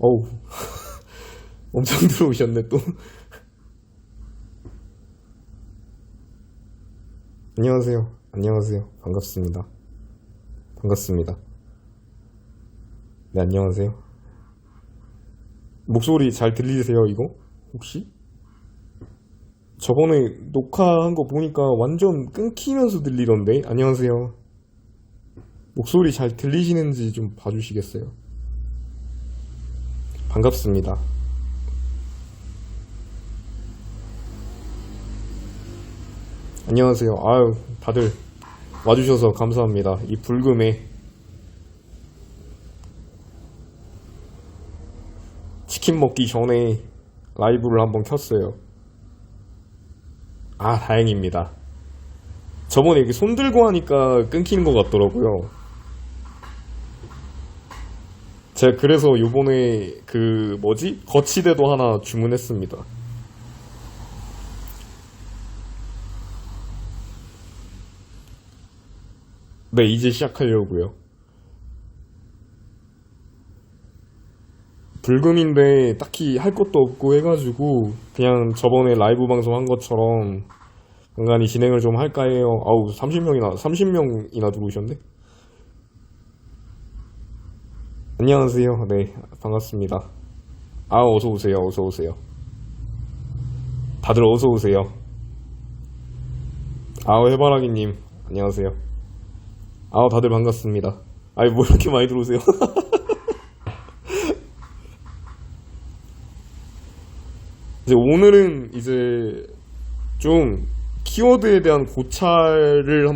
어우 엄청 들어오셨네 또. 안녕하세요. 안녕하세요. 반갑습니다. 반갑습니다. 네, 안녕하세요. 목소리 잘 들리세요, 이거? 혹시? 저번에 녹화한 거 보니까 완전 끊기면서 들리던데? 안녕하세요. 목소리 잘 들리시는지 좀 봐주시겠어요? 반갑습니다. 안녕하세요. 아유, 다들 와주셔서 감사합니다. 이 불금에 치킨 먹기 전에 라이브를 한번 켰어요. 아, 다행입니다. 저번에 이렇게 손 들고 하니까 끊기는 것 같더라고요. 제가 그래서 요번에 거치대도 하나 주문했습니다. 네, 이제 시작하려고요. 불금인데 딱히 할 것도 없고 해가지고 그냥 저번에 라이브 방송 한 것처럼 간간히 진행을 좀 할까 해요. 아우, 30명이나 들어오셨네? 안녕하세요. 네, 반갑습니다. 아, 어서오세요. 어서오세요. 다들 어서오세요. 아우, 해바라기님, 안녕하세요. 아우, 다들 반갑습니다. 아이, 뭐 이렇게 많이 들어오세요? 이제 오늘은 이제 좀 키워드에 대한 고찰을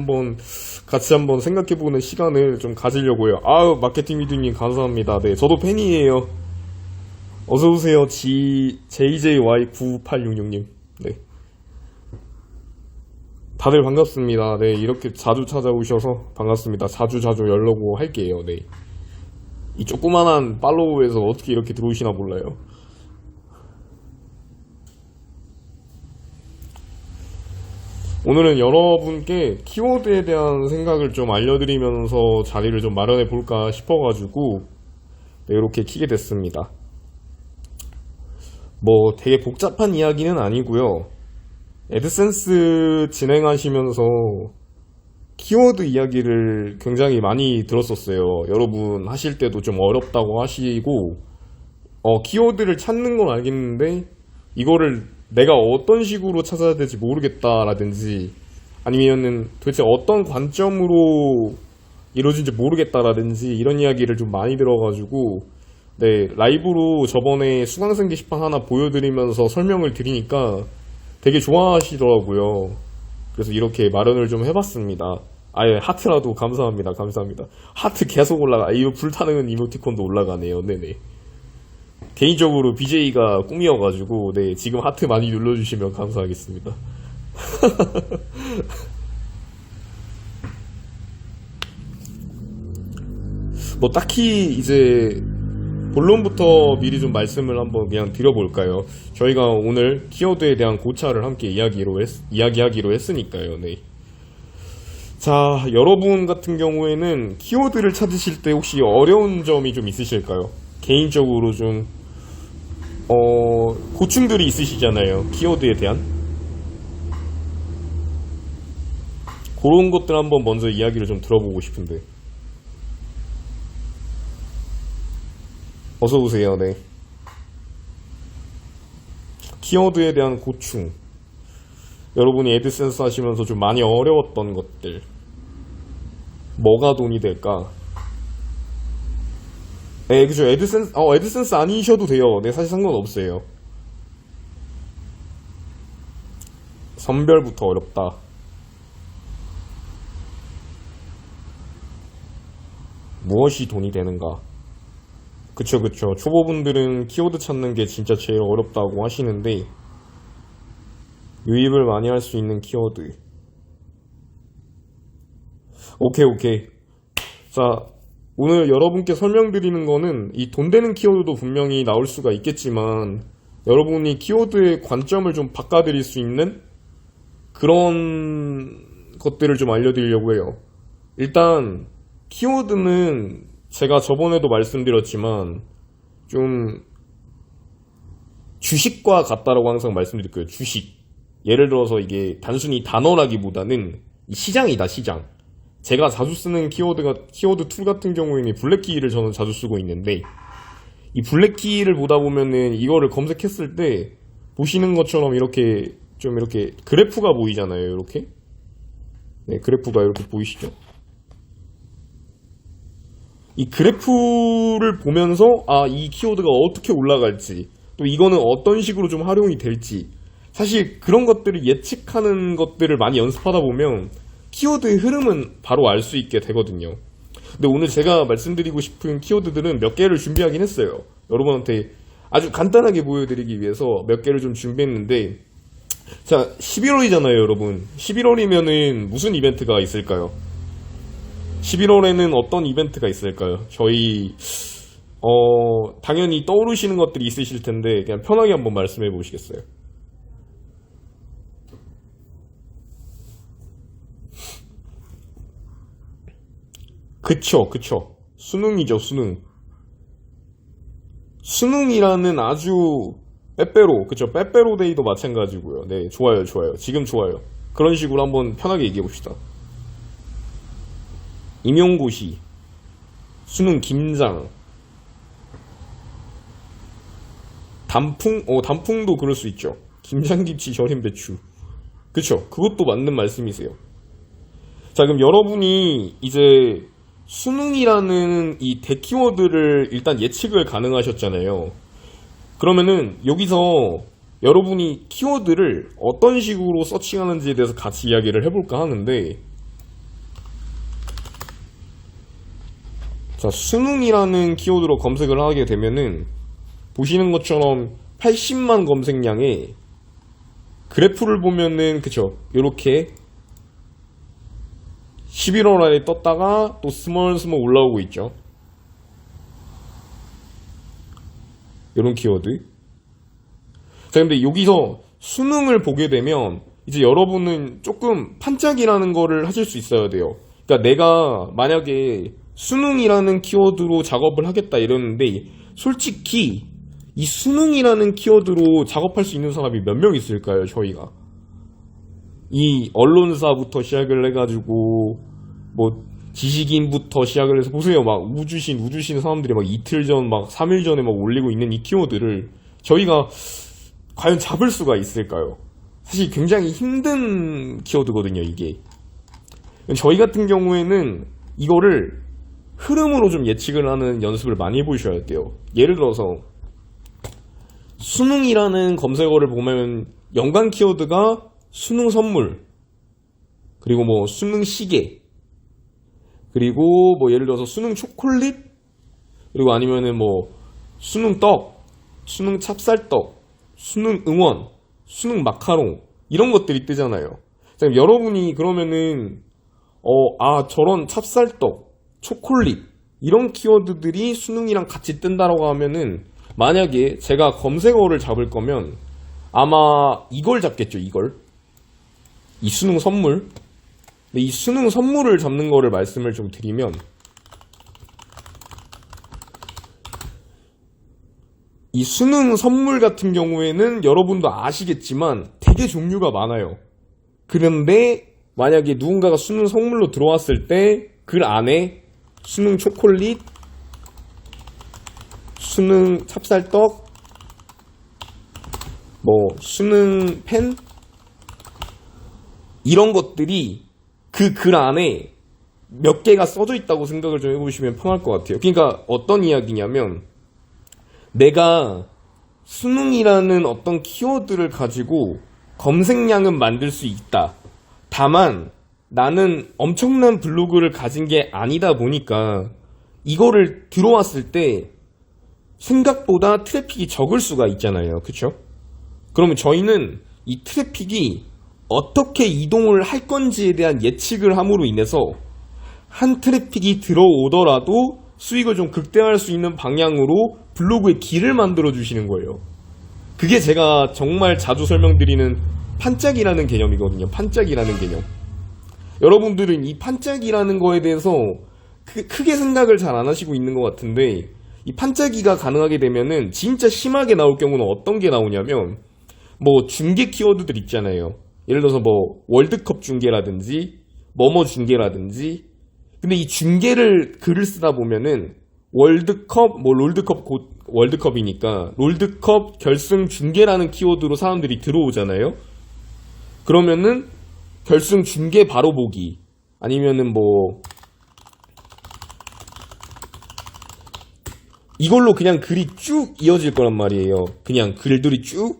같이 한번 생각해보는 시간을 좀 가지려고요. 아우, 마케팅 미드님 감사합니다. 네, 저도 팬이에요. 어서오세요. JJY9866님. 네. 다들 반갑습니다. 네, 이렇게 자주 찾아오셔서 반갑습니다. 자주 열려고 할게요. 네. 이 조그만한 팔로우에서 어떻게 이렇게 들어오시나 몰라요. 오늘은 여러분께 키워드에 대한 생각을 좀 알려드리면서 자리를 좀 마련해 볼까 싶어가지고 네, 이렇게 키게 됐습니다. 뭐 되게 복잡한 이야기는 아니고요. 애드센스 진행하시면서 키워드 이야기를 굉장히 많이 들었었어요. 여러분 하실 때도 좀 어렵다고 하시고 키워드를 찾는 건 알겠는데 이거를 내가 어떤 식으로 찾아야 될지 모르겠다라든지 아니면은 도대체 어떤 관점으로 이루어진지 모르겠다라든지 이런 이야기를 좀 많이 들어가지고 네, 라이브로 저번에 수강생 게시판 하나 보여드리면서 설명을 드리니까 되게 좋아하시더라고요. 그래서 이렇게 마련을 좀 해봤습니다. 아예 하트라도 감사합니다. 감사합니다. 하트 계속 이 불타는 이모티콘도 올라가네요. 네네. 개인적으로 BJ가 꿈이어가지고 네, 지금 하트 많이 눌러주시면 감사하겠습니다. 뭐 딱히 이제 본론부터 미리 좀 말씀을 한번 그냥 드려볼까요? 저희가 오늘 키워드에 대한 고찰을 함께 이야기하기로 했으니까요. 네. 자, 여러분 같은 경우에는 키워드를 찾으실 때 혹시 어려운 점이 좀 있으실까요? 개인적으로 좀 고충들이 있으시잖아요. 키워드에 대한 그런 것들 한번 먼저 이야기를 좀 들어보고 싶은데. 어서오세요. 네. 키워드에 대한 고충, 여러분이 애드센스 하시면서 좀 많이 어려웠던 것들, 뭐가 돈이 될까? 네, 그죠. 애드센스 아니셔도 돼요. 네, 사실 상관없어요. 선별부터 어렵다. 무엇이 돈이 되는가? 그쵸. 초보분들은 키워드 찾는 게 진짜 제일 어렵다고 하시는데, 유입을 많이 할 수 있는 키워드. 오케이, 오케이. 자, 오늘 여러분께 설명드리는 거는 이 돈 되는 키워드도 분명히 나올 수가 있겠지만 여러분이 키워드의 관점을 좀 바꿔드릴 수 있는 그런 것들을 좀 알려드리려고 해요. 일단 키워드는 제가 저번에도 말씀드렸지만 좀 주식과 같다라고 항상 말씀드릴 거예요. 주식. 예를 들어서 이게 단순히 단어라기보다는 시장이다, 시장. 제가 자주 쓰는 키워드 툴 같은 경우에는 블랙키를 저는 자주 쓰고 있는데, 이 블랙키를 보다 보면은 이거를 검색했을 때 보시는 것처럼 이렇게 좀 이렇게 그래프가 보이잖아요. 이렇게. 네, 그래프가 이렇게 보이시죠? 이 그래프를 보면서 이 키워드가 어떻게 올라갈지, 또 이거는 어떤 식으로 좀 활용이 될지, 사실 그런 것들을 예측하는 것들을 많이 연습하다 보면 키워드의 흐름은 바로 알 수 있게 되거든요. 근데 오늘 제가 말씀드리고 싶은 키워드들은 몇 개를 준비하긴 했어요. 여러분한테 아주 간단하게 보여드리기 위해서 몇 개를 좀 준비했는데, 자, 11월이잖아요, 여러분. 11월이면은 무슨 이벤트가 있을까요? 11월에는 어떤 이벤트가 있을까요? 저희 당연히 떠오르시는 것들이 있으실 텐데 그냥 편하게 한번 말씀해 보시겠어요? 그쵸. 수능이죠, 수능. 수능이라는 아주 그쵸. 빼빼로데이도 마찬가지고요. 네, 좋아요. 지금 좋아요. 그런 식으로 한번 편하게 얘기해 봅시다. 임용고시, 수능 김장, 단풍도 그럴 수 있죠. 김장김치 절임 배추. 그쵸. 그것도 맞는 말씀이세요. 자, 그럼 여러분이 이제 수능이라는 이 대키워드를 일단 예측을 가능하셨잖아요. 그러면은 여기서 여러분이 키워드를 어떤 식으로 서칭하는지에 대해서 같이 이야기를 해볼까 하는데, 자, 수능이라는 키워드로 검색을 하게 되면은 보시는 것처럼 80만 검색량에 그래프를 보면은 그쵸, 요렇게 11월 안에 떴다가 또 스멀스멀 올라오고 있죠. 이런 키워드. 자, 근데 여기서 수능을 보게 되면 이제 여러분은 조금 판짝이라는 거를 하실 수 있어야 돼요. 그러니까 내가 만약에 수능이라는 키워드로 작업을 하겠다 이러는데, 솔직히 이 수능이라는 키워드로 작업할 수 있는 사람이 몇 명 있을까요? 저희가 이 언론사부터 시작을 해가지고 뭐 지식인부터 시작을 해서 보세요. 막 우주신 사람들이 막 이틀 전, 막 3일 전에 막 올리고 있는 이 키워드를 저희가 과연 잡을 수가 있을까요? 사실 굉장히 힘든 키워드거든요, 이게. 저희 같은 경우에는 이거를 흐름으로 좀 예측을 하는 연습을 많이 해보셔야 돼요. 예를 들어서 수능이라는 검색어를 보면 연관 키워드가 수능 선물, 그리고 뭐 수능 시계, 그리고 뭐 예를 들어서 수능 초콜릿, 그리고 아니면은 뭐 수능 떡, 수능 찹쌀떡, 수능 응원, 수능 마카롱, 이런 것들이 뜨잖아요. 여러분이 그러면은 저런 찹쌀떡, 초콜릿, 이런 키워드들이 수능이랑 같이 뜬다라고 하면은, 만약에 제가 검색어를 잡을 거면 아마 이걸 잡겠죠. 이 수능 선물. 근데 이 수능 선물을 잡는 거를 말씀을 좀 드리면, 이 수능 선물 같은 경우에는 여러분도 아시겠지만 되게 종류가 많아요. 그런데 만약에 누군가가 수능 선물로 들어왔을 때 글 안에 수능 초콜릿, 수능 찹쌀떡, 뭐 수능 펜, 이런 것들이 그 글 안에 몇 개가 써져 있다고 생각을 좀 해보시면 편할 것 같아요. 그러니까 어떤 이야기냐면, 내가 수능이라는 어떤 키워드를 가지고 검색량은 만들 수 있다. 다만 나는 엄청난 블로그를 가진 게 아니다 보니까 이거를 들어왔을 때 생각보다 트래픽이 적을 수가 있잖아요. 그쵸? 그러면 저희는 이 트래픽이 어떻게 이동을 할 건지에 대한 예측을 함으로 인해서 한 트래픽이 들어오더라도 수익을 좀 극대화할 수 있는 방향으로 블로그에 길을 만들어 주시는 거예요. 그게 제가 정말 자주 설명드리는 판짝이라는 개념이거든요. 판짝이라는 개념. 여러분들은 이 판짝이라는 거에 대해서 크게 생각을 잘 안 하시고 있는 것 같은데, 이 판짜기가 가능하게 되면은 진짜 심하게 나올 경우는 어떤 게 나오냐면, 뭐 중계 키워드들 있잖아요. 예를 들어서 뭐 월드컵 중계라든지 뭐뭐 중계라든지. 근데 이 중계를 글을 쓰다 보면은 월드컵, 뭐 롤드컵, 곧 월드컵이니까 롤드컵 결승 중계라는 키워드로 사람들이 들어오잖아요. 그러면은 결승 중계 바로 보기, 아니면은 뭐 이걸로 그냥 글이 쭉 이어질 거란 말이에요. 그냥 글들이 쭉.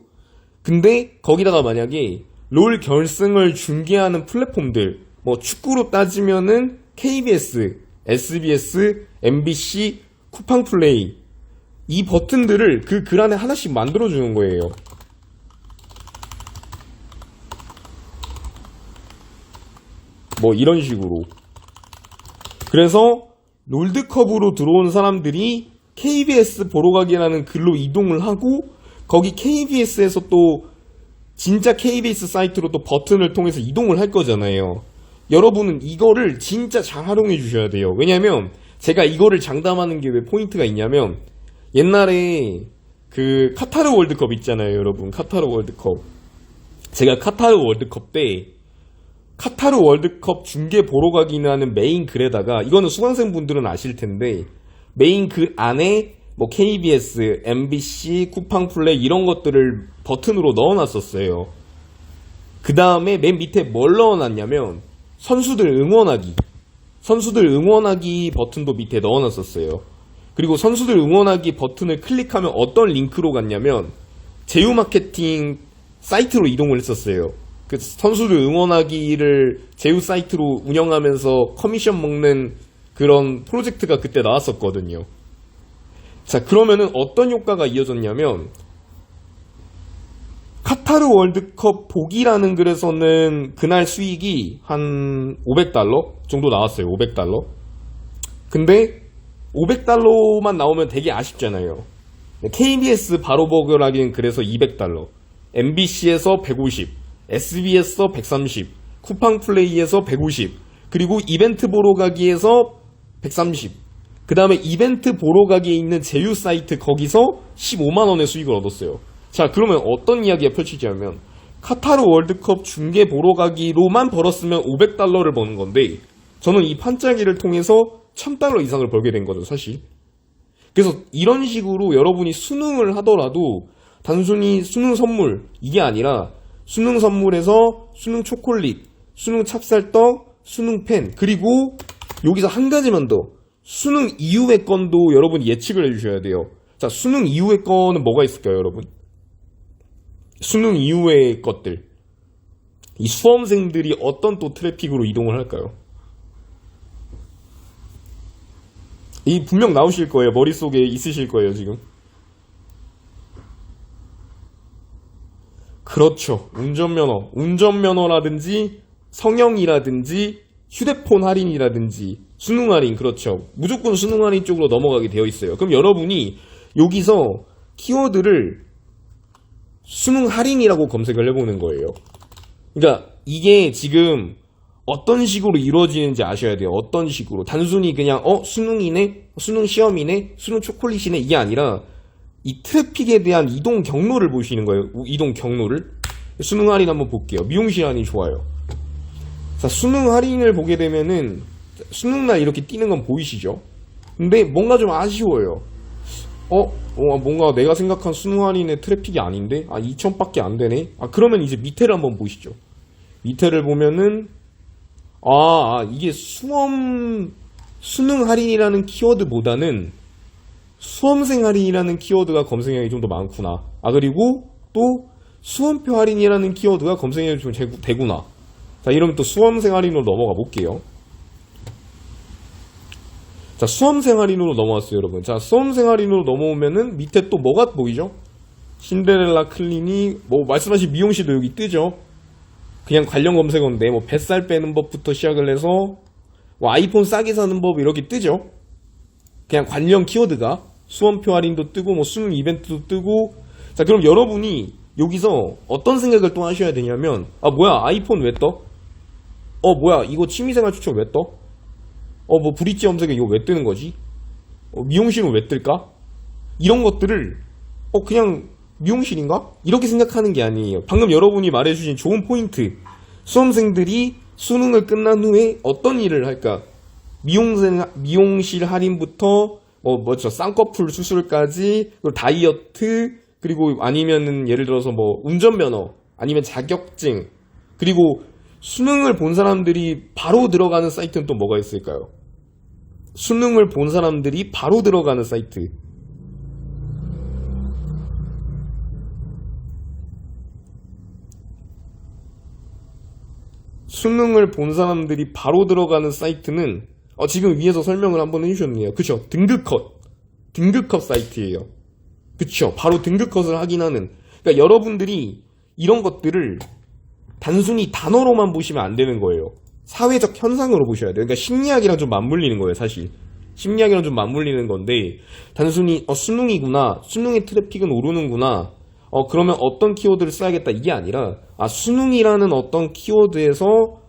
근데 거기다가 만약에 롤 결승을 중계하는 플랫폼들, 뭐 축구로 따지면은 KBS, SBS, MBC, 쿠팡플레이, 이 버튼들을 그 글 안에 하나씩 만들어주는 거예요. 뭐 이런 식으로. 그래서 롤드컵으로 들어온 사람들이 KBS 보러 가기라는 글로 이동을 하고, 거기 KBS에서 또 진짜 KBS 사이트로 또 버튼을 통해서 이동을 할 거잖아요. 여러분은 이거를 진짜 잘 활용해 주셔야 돼요. 왜냐면 제가 이거를 장담하는 게 왜 포인트가 있냐면, 옛날에 그 카타르 월드컵 있잖아요, 여러분. 카타르 월드컵. 제가 카타르 월드컵 때 카타르 월드컵 중계 보러 가기라는 메인 글에다가, 이거는 수강생 분들은 아실 텐데, 메인 글 안에 뭐 KBS, MBC, 쿠팡플레이 이런 것들을 버튼으로 넣어놨었어요. 그 다음에 맨 밑에 뭘 넣어놨냐면 선수들 응원하기 버튼도 밑에 넣어놨었어요. 그리고 선수들 응원하기 버튼을 클릭하면 어떤 링크로 갔냐면 제휴마케팅 사이트로 이동을 했었어요. 그 선수들 응원하기를 제휴 사이트로 운영하면서 커미션 먹는 그런 프로젝트가 그때 나왔었거든요. 자, 그러면은 어떤 효과가 이어졌냐면, 카타르 월드컵 보기라는 글에서는 그날 수익이 한 $500 정도 나왔어요. $500. 근데 $500만 나오면 되게 아쉽잖아요. KBS 바로 보기라는 글에서 $200, MBC에서 150, SBS에서 130, 쿠팡플레이에서 150, 그리고 이벤트 보러 가기에서 130. 그 다음에 이벤트 보러 가기에 있는 제휴 사이트 거기서 15만원의 수익을 얻었어요. 자, 그러면 어떤 이야기가 펼치자면, 카타르 월드컵 중계 보러 가기로만 벌었으면 $500를 버는 건데, 저는 이 판짜기를 통해서 $1000 이상을 벌게 된 거죠, 사실. 그래서 이런 식으로 여러분이 수능을 하더라도 단순히 수능 선물, 이게 아니라 수능 선물에서 수능 초콜릿, 수능 찹쌀떡, 수능 펜, 그리고 여기서 한 가지만 더, 수능 이후의 건도 여러분이 예측을 해주셔야 돼요. 자, 수능 이후의 건은 뭐가 있을까요, 여러분? 수능 이후의 것들, 이 수험생들이 어떤 또 트래픽으로 이동을 할까요? 이 분명 나오실 거예요. 머릿속에 있으실 거예요, 지금. 그렇죠. 운전면허라든지 성형이라든지 휴대폰 할인이라든지 수능 할인, 그렇죠. 무조건 수능 할인 쪽으로 넘어가게 되어 있어요. 그럼 여러분이 여기서 키워드를 수능 할인이라고 검색을 해보는 거예요. 그러니까 이게 지금 어떤 식으로 이루어지는지 아셔야 돼요. 어떤 식으로. 단순히 그냥 수능이네, 수능 시험이네, 수능 초콜릿이네, 이게 아니라 이 트래픽에 대한 이동 경로를 보시는 거예요. 이동 경로를. 수능 할인 한번 볼게요. 미용실 할인 좋아요. 자, 수능 할인을 보게 되면은 수능날 이렇게 뛰는 건 보이시죠? 근데 뭔가 좀 아쉬워요. 뭔가 내가 생각한 수능 할인의 트래픽이 아닌데? 2,000밖에 안 되네? 그러면 이제 밑에를 한번 보시죠. 밑에를 보면은, 이게 수능 할인이라는 키워드보다는 수험생 할인이라는 키워드가 검색량이 좀 더 많구나. 그리고 또 수험표 할인이라는 키워드가 검색량이 좀 되구나. 자, 이러면 또 수험생 할인으로 넘어가 볼게요. 자, 수험생 할인으로 넘어왔어요, 여러분. 자, 수험생 할인으로 넘어오면은 밑에 또 뭐가 보이죠? 신데렐라 클리닉, 뭐 말씀하신 미용실도 여기 뜨죠? 그냥 관련 검색어인데, 뭐 뱃살 빼는 법부터 시작을 해서 뭐 아이폰 싸게 사는 법 이렇게 뜨죠. 그냥 관련 키워드가 수험표 할인도 뜨고 뭐 수능 이벤트도 뜨고. 자, 그럼 여러분이 여기서 어떤 생각을 또 하셔야 되냐면, 아 뭐야 아이폰 왜 떠? 뭐야 이거 취미생활 추천 왜 떠? 뭐 브릿지 염색에 이거 왜 뜨는 거지? 미용실은 왜 뜰까? 이런 것들을 그냥 미용실인가? 이렇게 생각하는 게 아니에요. 방금 여러분이 말해주신 좋은 포인트. 수험생들이 수능을 끝난 후에 어떤 일을 할까? 미용실 할인부터 저 쌍꺼풀 수술까지, 그리고 다이어트, 그리고 아니면은 예를 들어서 뭐 운전면허, 아니면 자격증, 그리고 수능을 본 사람들이 바로 들어가는 사이트는 또 뭐가 있을까요? 수능을 본 사람들이 바로 들어가는 사이트. 수능을 본 사람들이 바로 들어가는 사이트는 지금 위에서 설명을 한번 해주셨네요. 그쵸? 등급컷 사이트예요. 그쵸? 바로 등급컷을 확인하는. 그러니까 여러분들이 이런 것들을 단순히 단어로만 보시면 안 되는 거예요. 사회적 현상으로 보셔야 돼요. 그러니까 심리학이랑 좀 맞물리는 거예요, 사실. 심리학이랑 좀 맞물리는 건데, 단순히 수능이구나, 수능의 트래픽은 오르는구나, 그러면 어떤 키워드를 써야겠다, 이게 아니라, 수능이라는 어떤 키워드에서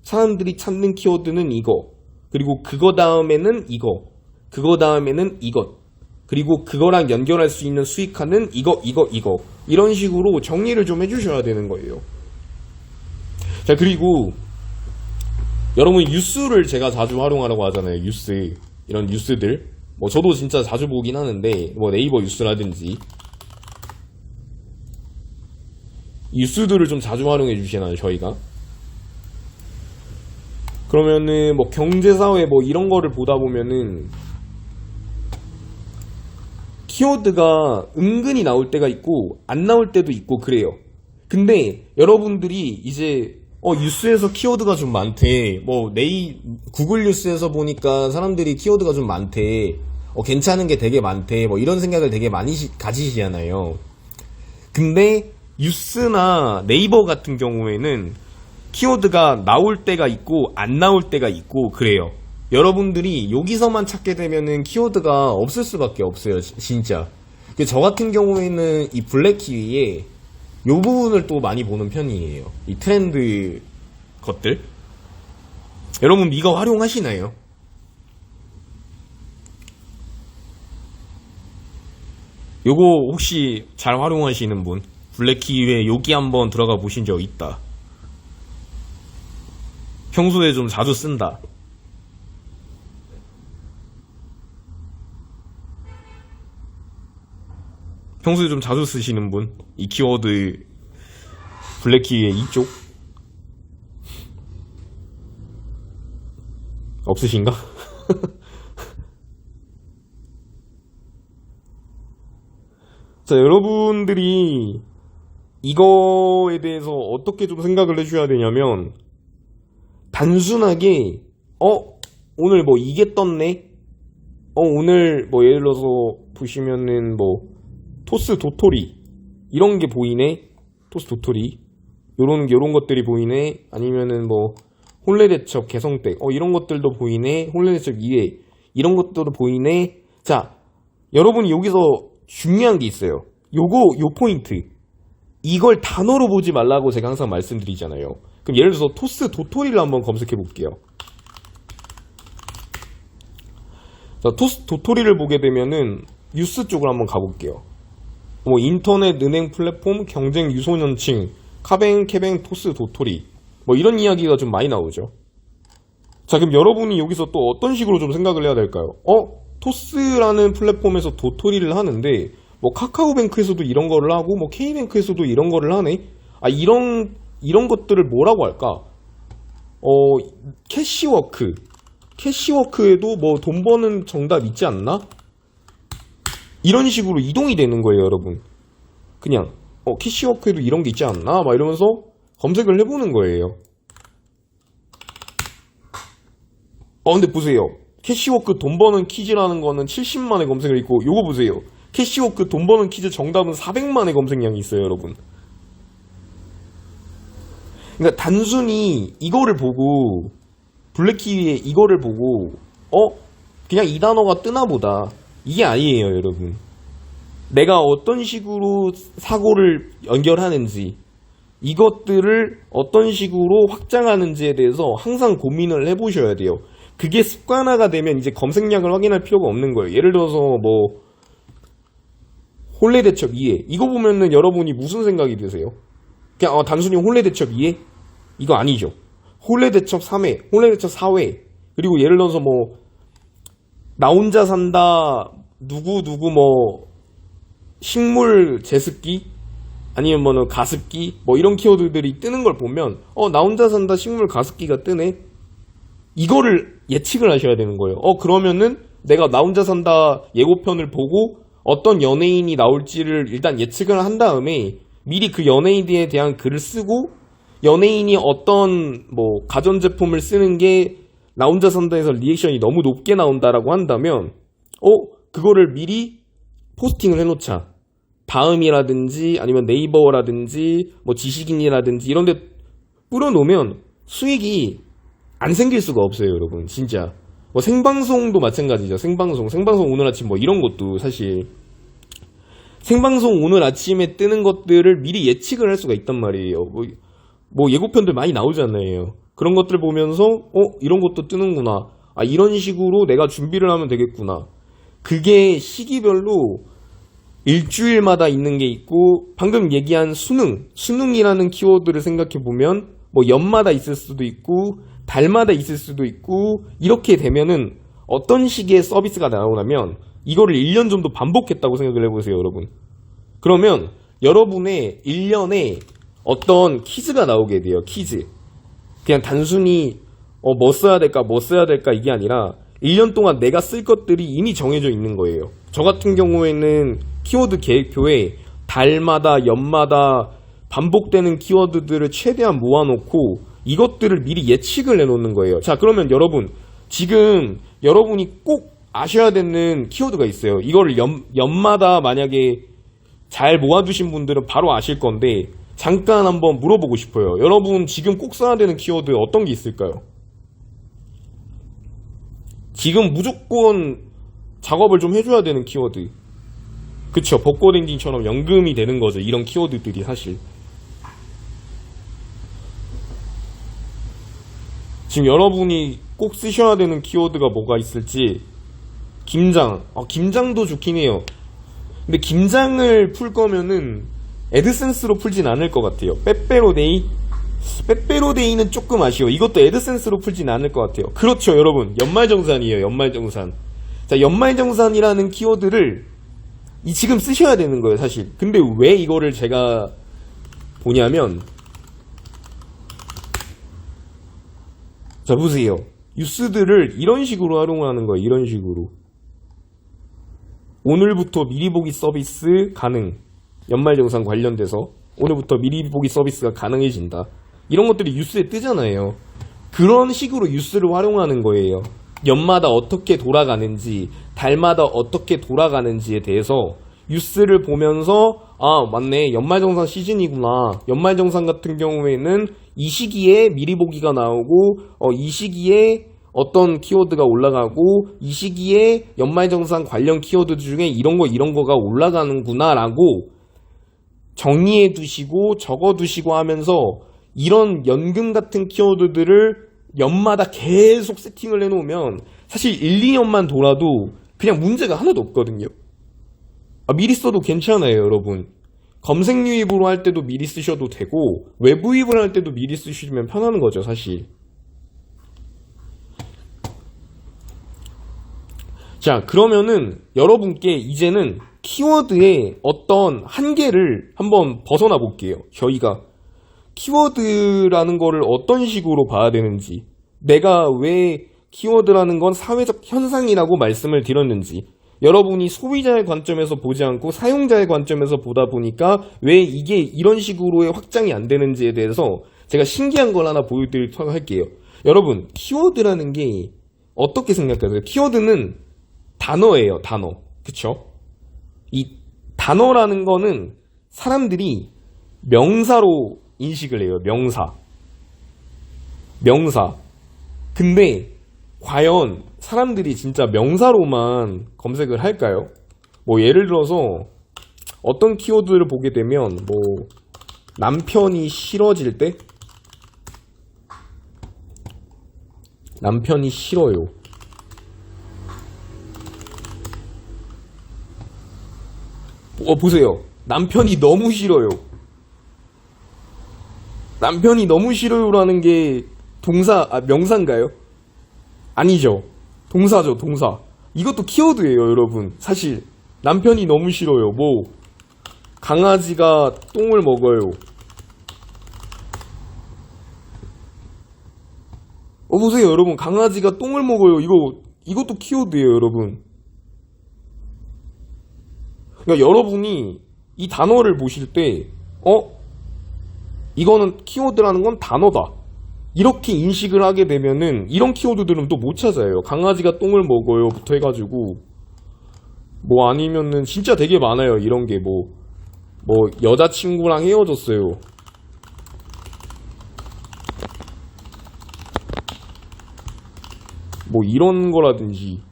사람들이 찾는 키워드는 이거, 그리고 그거 다음에는 이거, 그거 다음에는 이것, 그리고 그거랑 연결할 수 있는 수익화는 이거, 이런 식으로 정리를 좀 해주셔야 되는 거예요. 자, 그리고 여러분 뉴스를 제가 자주 활용하라고 하잖아요. 뉴스, 이런 뉴스들, 저도 진짜 자주 보긴 하는데, 네이버 뉴스라든지 뉴스들을 좀 자주 활용해 주시나요, 저희가? 그러면은 경제사회 이런 거를 보다 보면은 키워드가 은근히 나올 때가 있고 안 나올 때도 있고 그래요. 근데 여러분들이 이제 뉴스에서 키워드가 좀 많대, 구글 뉴스에서 보니까 사람들이 키워드가 좀 많대, 괜찮은 게 되게 많대, 이런 생각을 되게 많이 가지시잖아요. 근데 뉴스나 네이버 같은 경우에는 키워드가 나올 때가 있고 안 나올 때가 있고 그래요. 여러분들이 여기서만 찾게 되면은 키워드가 없을 수밖에 없어요, 진짜. 저 같은 경우에는 이 블랙키위에 이 부분을 또 많이 보는 편이에요. 이 트렌드 것들. 여러분 이거 활용하시나요? 요거 혹시 잘 활용하시는 분? 블랙키위에 여기 한번 들어가 보신 적 있다. 평소에 좀 자주 쓴다. 평소에 좀 자주 쓰시는 분? 이 키워드 블랙키위의 이쪽? 없으신가? 자, 여러분들이 이거에 대해서 어떻게 좀 생각을 해주셔야 되냐면, 단순하게 오늘 이게 떴네? 오늘 예를 들어서 보시면은 토스 도토리 이런 게 보이네. 토스 도토리 요런 것들이 보이네. 아니면은 혼례대첩 개성댁 이런 것들도 보이네. 혼례대첩 2회 이런 것들도 보이네. 자, 여러분이 여기서 중요한 게 있어요. 요 포인트, 이걸 단어로 보지 말라고 제가 항상 말씀드리잖아요. 그럼 예를 들어서 토스 도토리를 한번 검색해 볼게요. 자, 토스 도토리를 보게 되면은 뉴스 쪽으로 한번 가볼게요. 인터넷 은행 플랫폼 경쟁 유소년층 카뱅 캐뱅 토스 도토리 이런 이야기가 좀 많이 나오죠. 자, 그럼 여러분이 여기서 또 어떤 식으로 좀 생각을 해야 될까요? 토스라는 플랫폼에서 도토리를 하는데 카카오뱅크에서도 이런 거를 하고 K뱅크에서도 이런 거를 하네. 이런 것들을 뭐라고 할까? 캐시워크에도 돈 버는 정답 있지 않나? 이런 식으로 이동이 되는 거예요, 여러분. 그냥 캐시워크에도 이런 게 있지 않나? 이러면서 검색을 해보는 거예요. 근데 보세요. 캐시워크 돈 버는 퀴즈라는 거는 70만의 검색을 있고, 요거 보세요. 캐시워크 돈 버는 퀴즈 정답은 400만의 검색량이 있어요, 여러분. 그러니까 단순히 이거를 보고 블랙키에 이거를 보고 그냥 이 단어가 뜨나 보다. 이게 아니에요, 여러분. 내가 어떤 식으로 사고를 연결하는지, 이것들을 어떤 식으로 확장하는지에 대해서 항상 고민을 해보셔야 돼요. 그게 습관화가 되면 이제 검색량을 확인할 필요가 없는 거예요. 예를 들어서 뭐 홀레대첩 이해, 이거 보면은 여러분이 무슨 생각이 드세요? 그냥 단순히 홀레대첩 이해? 이거 아니죠. 홀레대첩 3회, 홀레대첩 4회, 그리고 예를 들어서 뭐 나 혼자 산다 누구 뭐 식물 제습기, 아니면 뭐 가습기, 뭐 이런 키워드들이 뜨는 걸 보면 나 혼자 산다 식물 가습기가 뜨네, 이거를 예측을 하셔야 되는 거예요. 그러면은 내가 나 혼자 산다 예고편을 보고 어떤 연예인이 나올지를 일단 예측을 한 다음에 미리 그 연예인에 대한 글을 쓰고, 연예인이 어떤 뭐 가전제품을 쓰는 게 나 혼자 산다에서 리액션이 너무 높게 나온다라고 한다면 그거를 미리 포스팅을 해놓자. 다음이라든지 아니면 네이버라든지 뭐 지식인이라든지 이런 데 뿌려놓으면 수익이 안 생길 수가 없어요, 여러분. 진짜 뭐 생방송도 마찬가지죠. 생방송 오늘 아침 뭐 이런 것도 사실 생방송 오늘 아침에 뜨는 것들을 미리 예측을 할 수가 있단 말이에요. 뭐 예고편들 많이 나오잖아요. 그런 것들 보면서 이런 것도 뜨는구나, 이런 식으로 내가 준비를 하면 되겠구나. 그게 시기별로 일주일마다 있는 게 있고, 방금 얘기한 수능이라는 키워드를 생각해 보면 뭐 연마다 있을 수도 있고 달마다 있을 수도 있고, 이렇게 되면은 어떤 식의 서비스가 나오냐면 이거를 1년 정도 반복했다고 생각을 해보세요, 여러분. 그러면 여러분의 1년에 어떤 퀴즈가 나오게 돼요. 퀴즈. 그냥 단순히 뭐 써야 될까 이게 아니라 1년 동안 내가 쓸 것들이 이미 정해져 있는 거예요. 저 같은 경우에는 키워드 계획표에 달마다 연마다 반복되는 키워드들을 최대한 모아놓고 이것들을 미리 예측을 해놓는 거예요. 자, 그러면 여러분, 지금 여러분이 꼭 아셔야 되는 키워드가 있어요. 이거를 연마다 만약에 잘 모아두신 분들은 바로 아실 건데 잠깐 한번 물어보고 싶어요. 여러분 지금 꼭 써야 되는 키워드 어떤 게 있을까요? 지금 무조건 작업을 좀 해줘야 되는 키워드. 그쵸, 벚꽃 엔딩처럼 연금이 되는 거죠, 이런 키워드들이 사실. 지금 여러분이 꼭 쓰셔야 되는 키워드가 뭐가 있을지. 김장. 김장도 좋긴 해요. 근데 김장을 풀 거면은 애드센스로 풀진 않을 것 같아요. 빼빼로데이는 조금 아쉬워. 이것도 애드센스로 풀진 않을 것 같아요. 그렇죠, 여러분. 연말정산이에요, 연말정산. 자, 연말정산이라는 키워드를 지금 쓰셔야 되는 거예요, 사실. 근데 왜 이거를 제가 보냐면, 자, 보세요. 뉴스들을 이런 식으로 활용하는 거예요, 이런 식으로. 오늘부터 미리 보기 서비스 가능. 연말정산 관련돼서 오늘부터 미리 보기 서비스가 가능해진다. 이런 것들이 뉴스에 뜨잖아요. 그런 식으로 뉴스를 활용하는 거예요. 연마다 어떻게 돌아가는지, 달마다 어떻게 돌아가는지에 대해서 뉴스를 보면서 맞네, 연말정산 시즌이구나. 연말정산 같은 경우에는 이 시기에 미리 보기가 나오고 이 시기에 어떤 키워드가 올라가고 이 시기에 연말정산 관련 키워드 중에 이런 거가 올라가는구나 라고 정리해 두시고 적어 두시고 하면서 이런 연금 같은 키워드들을 연마다 계속 세팅을 해놓으면 사실 1, 2년만 돌아도 그냥 문제가 하나도 없거든요. 미리 써도 괜찮아요, 여러분. 검색 유입으로 할 때도 미리 쓰셔도 되고 외부 유입을 할 때도 미리 쓰시면 편한 거죠, 사실. 자, 그러면은 여러분께 이제는 키워드의 어떤 한계를 한번 벗어나 볼게요. 저희가 키워드라는 거를 어떤 식으로 봐야 되는지, 내가 왜 키워드라는 건 사회적 현상이라고 말씀을 드렸는지, 여러분이 소비자의 관점에서 보지 않고 사용자의 관점에서 보다 보니까 왜 이게 이런 식으로의 확장이 안 되는지에 대해서 제가 신기한 걸 하나 보여드리도록 할게요. 여러분, 키워드라는 게 어떻게 생각하세요? 키워드는 단어예요, 단어. 그쵸? 이 단어라는 거는 사람들이 명사로 인식을 해요. 명사. 근데 과연 사람들이 진짜 명사로만 검색을 할까요? 뭐 예를 들어서 어떤 키워드를 보게 되면 뭐 남편이 싫어질 때? 남편이 싫어요. 보세요. 남편이 너무 싫어요. 남편이 너무 싫어요라는 게 명사인가요? 아니죠. 동사죠, 동사. 이것도 키워드예요, 여러분. 사실 남편이 너무 싫어요. 뭐 강아지가 똥을 먹어요. 보세요, 여러분. 강아지가 똥을 먹어요. 이것도 키워드예요, 여러분. 그러니까 여러분이 이 단어를 보실 때, 이거는 키워드라는 건 단어다. 이렇게 인식을 하게 되면은 이런 키워드들은 또 못 찾아요. 강아지가 똥을 먹어요부터 해가지고 뭐 아니면은 진짜 되게 많아요. 이런 게 뭐 여자친구랑 헤어졌어요. 뭐 이런 거라든지.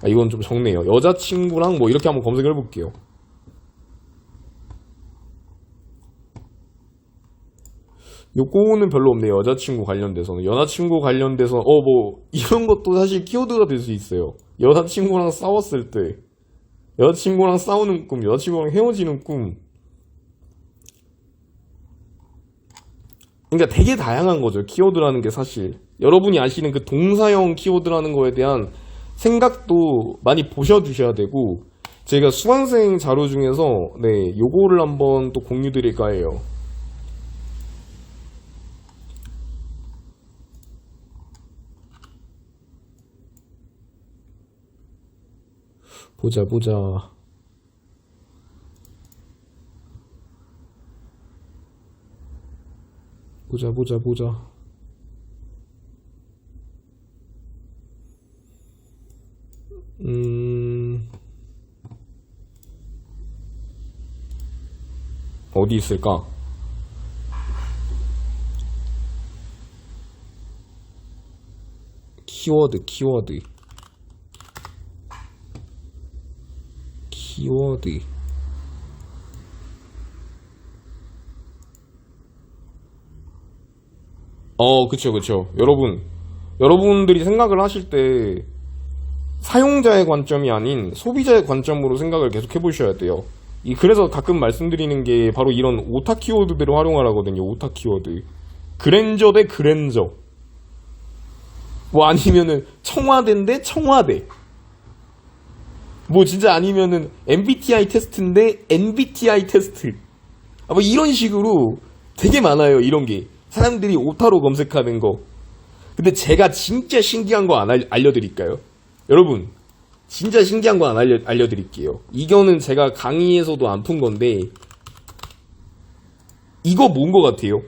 이건 좀 적네요. 여자친구랑 뭐 이렇게 한번 검색을 해볼게요. 요거는 별로 없네요. 여자친구 관련돼서는. 여자친구 관련돼서 뭐 이런 것도 사실 키워드가 될 수 있어요. 여자친구랑 싸웠을 때, 여자친구랑 싸우는 꿈, 여자친구랑 헤어지는 꿈. 그러니까 되게 다양한 거죠. 키워드라는 게 사실. 여러분이 아시는 그 동사형 키워드라는 거에 대한 생각도 많이 보셔주셔야 되고, 제가 수강생 자료 중에서 요거를 한번 또 공유 드릴까 해요. 보자. 어디 있을까? 키워드. 그쵸. 여러분들이 생각을 하실 때 사용자의 관점이 아닌 소비자의 관점으로 생각을 계속 해보셔야 돼요. 그래서 가끔 말씀드리는 게 바로 이런 오타 키워드들을 활용하라거든요. 오타 키워드. 그랜저 대 그랜저. 뭐 아니면은 청와대인데 청와대. 뭐 진짜 아니면은 MBTI 테스트인데 MBTI 테스트. 뭐 이런 식으로 되게 많아요. 이런 게. 사람들이 오타로 검색하는 거. 근데 제가 진짜 신기한 거 안 알려드릴까요? 여러분, 진짜 신기한 거 안 알려드릴게요. 이거는 제가 강의에서도 안 푼 건데, 이거 뭔 거 같아요?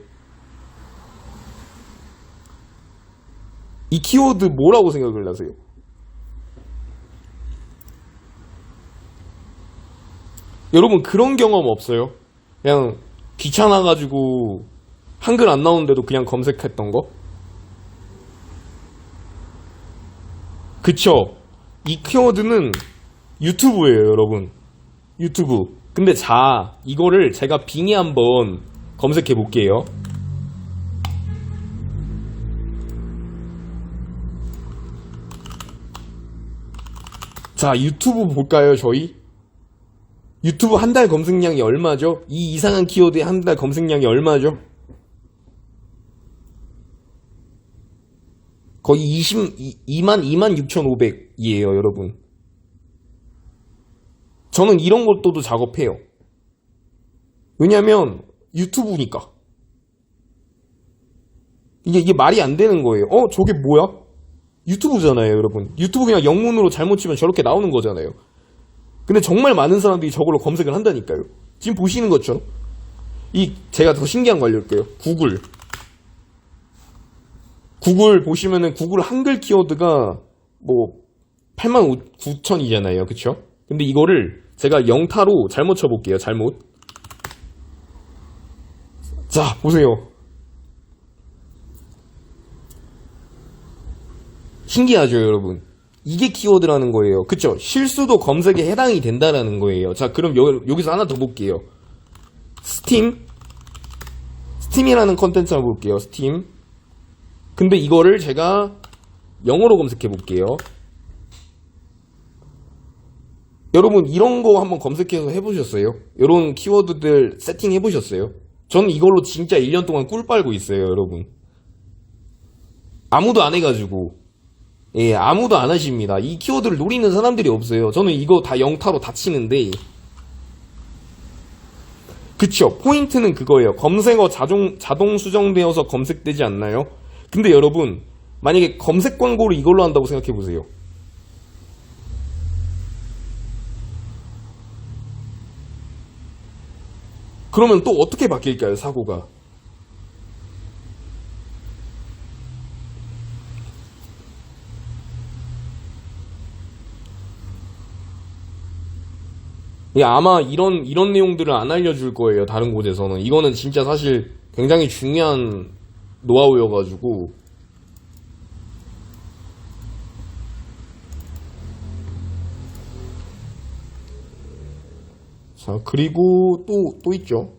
이 키워드 뭐라고 생각을 하세요? 여러분, 그런 경험 없어요? 그냥 귀찮아가지고 한글 안 나오는데도 그냥 검색했던 거? 그쵸? 이 키워드는 유튜브예요, 여러분. 유튜브. 근데 이거를 제가 빙에 한번 검색해 볼게요. 자, 유튜브 볼까요, 저희? 유튜브 한 달 검색량이 얼마죠? 이 이상한 키워드의 한 달 검색량이 얼마죠? 거의 26,500이에요, 여러분. 저는 이런 것도 작업해요. 왜냐면 유튜브니까. 이게 말이 안 되는 거예요. 저게 뭐야? 유튜브잖아요, 여러분. 유튜브 그냥 영문으로 잘못 치면 저렇게 나오는 거잖아요. 근데 정말 많은 사람들이 저걸로 검색을 한다니까요. 지금 보시는 것처럼. 제가 더 신기한 거 알려줄게요. 구글 보시면은 구글 한글 키워드가 뭐 89,000이잖아요. 그쵸? 근데 이거를 제가 영타로 잘못 쳐볼게요. 잘못. 자, 보세요. 신기하죠, 여러분? 이게 키워드라는 거예요. 그쵸? 실수도 검색에 해당이 된다라는 거예요. 자, 그럼 여기서 하나 더 볼게요. 스팀이라는 컨텐츠 한번 볼게요. 스팀. 근데 이거를 제가 영어로 검색해 볼게요. 여러분, 이런 거 한번 검색해서 해보셨어요? 이런 키워드들 세팅해 보셨어요? 저는 이걸로 진짜 1년 동안 꿀 빨고 있어요, 여러분. 아무도 안 해가지고. 예, 아무도 안 하십니다. 이 키워드를 노리는 사람들이 없어요. 저는 이거 다 영타로 다 치는데. 그쵸. 포인트는 그거예요. 검색어 자동 수정되어서 검색되지 않나요? 근데 여러분, 만약에 검색 광고를 이걸로 한다고 생각해보세요. 그러면 또 어떻게 바뀔까요, 사고가? 예, 아마 이런 내용들을 안 알려줄 거예요, 다른 곳에서는. 이거는 진짜 사실 굉장히 중요한 노하우여가지고. 자, 그리고 또 있죠.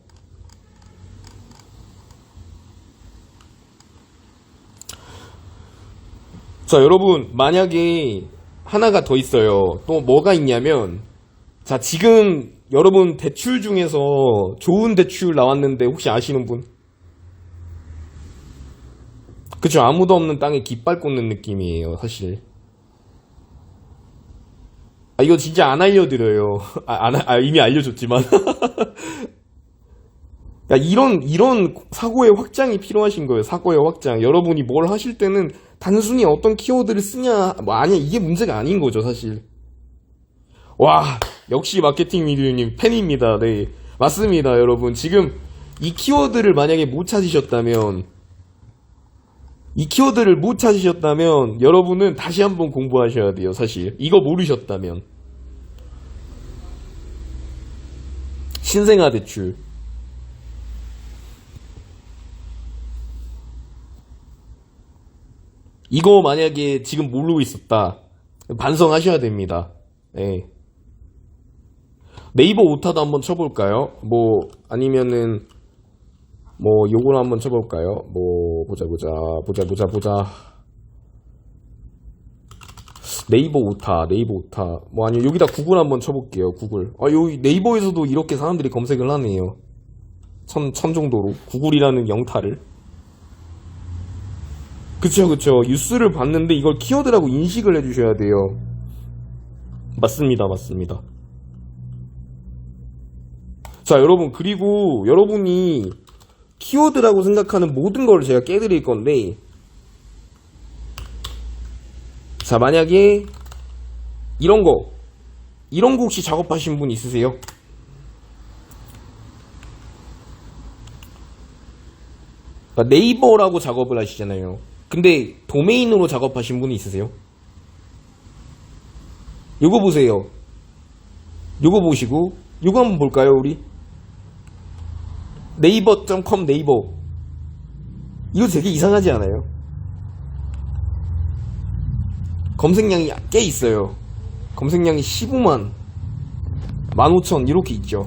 자, 여러분, 만약에 하나가 더 있어요. 또 뭐가 있냐면, 자, 지금 여러분 대출 중에서 좋은 대출 나왔는데 혹시 아시는 분? 그쵸, 아무도 없는 땅에 깃발 꽂는 느낌이에요, 사실. 아, 이거 진짜 안 알려드려요. 이미 알려줬지만. 야, 이런 사고의 확장이 필요하신 거예요, 사고의 확장. 여러분이 뭘 하실 때는 단순히 어떤 키워드를 쓰냐, 뭐, 아니야, 이게 문제가 아닌 거죠, 사실. 와, 역시 마케팅 미디어님 팬입니다. 네, 맞습니다, 여러분. 지금 이 키워드를 만약에 못 찾으셨다면, 여러분은 다시 한번 공부하셔야 돼요, 사실. 이거 모르셨다면. 신생아 대출. 이거 만약에 지금 모르고 있었다. 반성하셔야 됩니다. 네. 네이버 오타도 한번 쳐볼까요? 뭐, 아니면은, 뭐, 요걸 한번 쳐볼까요? 뭐, 보자. 네이버 오타. 뭐, 아니면 여기다 구글 한번 쳐볼게요, 구글. 아, 여기 네이버에서도 이렇게 사람들이 검색을 하네요. 천 정도로. 구글이라는 영타를. 그쵸. 뉴스를 봤는데 이걸 키워드라고 인식을 해주셔야 돼요. 맞습니다. 자, 여러분, 그리고 여러분이 키워드라고 생각하는 모든 걸 제가 깨드릴 건데, 자, 만약에 이런 거 혹시 작업하신 분 있으세요? 그러니까 네이버라고 작업을 하시잖아요. 근데 도메인으로 작업하신 분이 있으세요? 요거 보세요. 요거 보시고, 요거 한번 볼까요, 우리? 네이버.com 네이버. 이거 되게 이상하지 않아요? 검색량이 꽤 있어요. 검색량이 15만, 15,000 이렇게 있죠.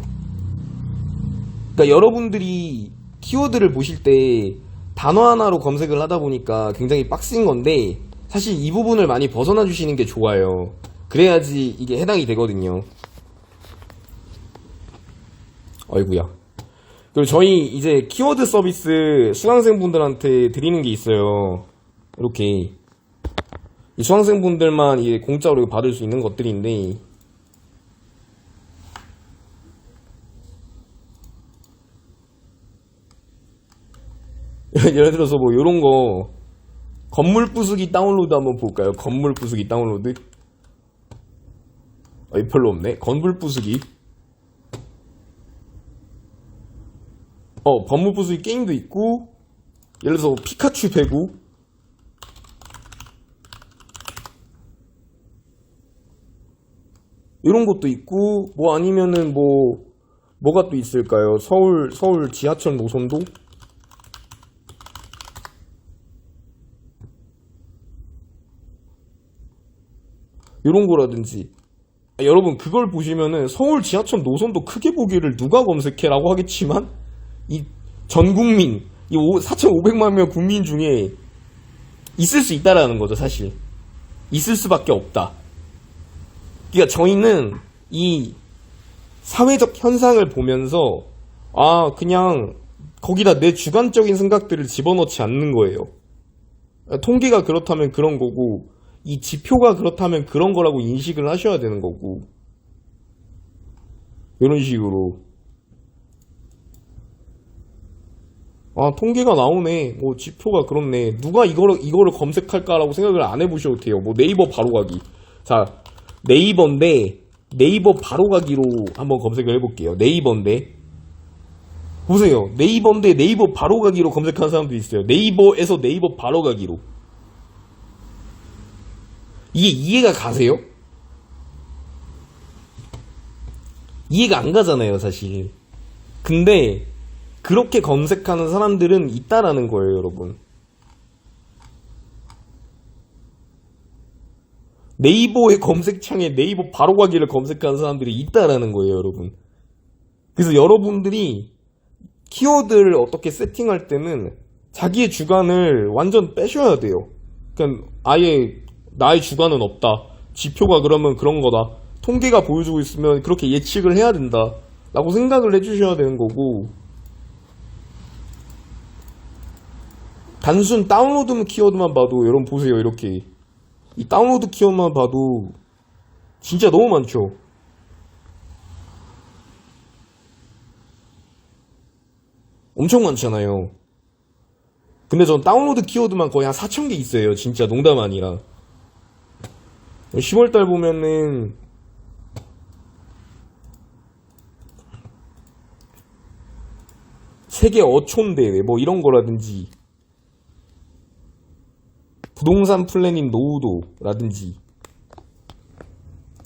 그러니까 여러분들이 키워드를 보실 때 단어 하나로 검색을 하다 보니까 굉장히 빡센 건데, 사실 이 부분을 많이 벗어나 주시는 게 좋아요. 그래야지 이게 해당이 되거든요. 어이구야. 그리고 저희 이제 키워드 서비스 수강생분들한테 드리는 게 있어요. 이렇게 이 수강생분들만 이게 공짜로 받을 수 있는 것들인데, 예를 들어서 뭐 요런 거 건물 부수기 다운로드 한번 볼까요? 건물 부수기 다운로드. 별로 없네. 건물 부수기. 건물 부수기 게임도 있고, 예를 들어서 피카츄 배구. 이런 것도 있고, 뭐 아니면은 뭐가 또 있을까요? 서울 지하철 노선도? 요런 거라든지. 여러분 그걸 보시면은 서울 지하철 노선도 크게 보기를 누가 검색해라고 하겠지만 이 전 국민 이 4,500만 명 국민 중에 있을 수 있다라는 거죠. 사실 있을 수밖에 없다. 그러니까 저희는 이 사회적 현상을 보면서 그냥 거기다 내 주관적인 생각들을 집어넣지 않는 거예요. 통계가 그렇다면 그런 거고 이 지표가 그렇다면 그런 거라고 인식을 하셔야 되는 거고, 이런 식으로 통계가 나오네, 뭐 지표가 그렇네, 누가 이거를 검색할까라고 생각을 안 해보셔도 돼요. 뭐 네이버 바로가기. 자, 네이버인데 네이버 바로가기로 한번 검색을 해볼게요. 네이버인데 보세요. 네이버인데 네이버 바로가기로 검색하는 사람도 있어요. 네이버에서 네이버 바로가기로. 이게 이해가 가세요? 이해가 안 가잖아요, 사실. 근데 그렇게 검색하는 사람들은 있다라는 거예요, 여러분. 네이버의 검색창에 네이버 바로가기를 검색하는 사람들이 있다라는 거예요, 여러분. 그래서 여러분들이 키워드를 어떻게 세팅할 때는 자기의 주관을 완전 빼셔야 돼요. 그러니까 아예 나의 주관은 없다. 지표가 그러면 그런 거다. 통계가 보여주고 있으면 그렇게 예측을 해야 된다. 라고 생각을 해주셔야 되는 거고, 단순 다운로드 키워드만 봐도, 여러분 보세요. 이렇게 이 다운로드 키워드만 봐도 진짜 너무 많죠. 엄청 많잖아요. 근데 전 다운로드 키워드만 거의 한 4,000개 있어요. 진짜 농담 아니라. 10월달 보면은 세계 어촌대회 뭐 이런 거라든지, 부동산 플래닝 노후도라든지,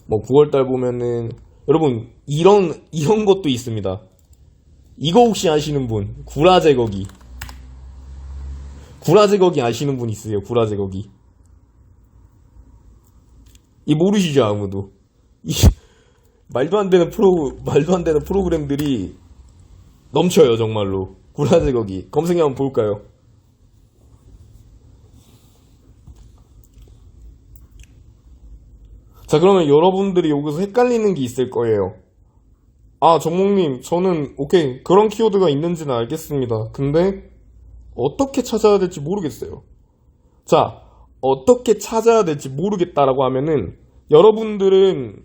뭐 9월달 보면은 여러분 이런 것도 있습니다. 이거 혹시 아시는 분? 구라 제거기. 구라 제거기 아시는 분 있으세요? 구라 제거기. 이 모르시죠, 아무도. 말도 안 되는 프로그램들이 넘쳐요, 정말로. 구라 제거기. 검색해 한번 볼까요? 자, 그러면 여러분들이 여기서 헷갈리는 게 있을 거예요. 정목님, 저는 오케이, 그런 키워드가 있는지는 알겠습니다. 근데 어떻게 찾아야 될지 모르겠어요. 자, 어떻게 찾아야 될지 모르겠다라고 하면은 여러분들은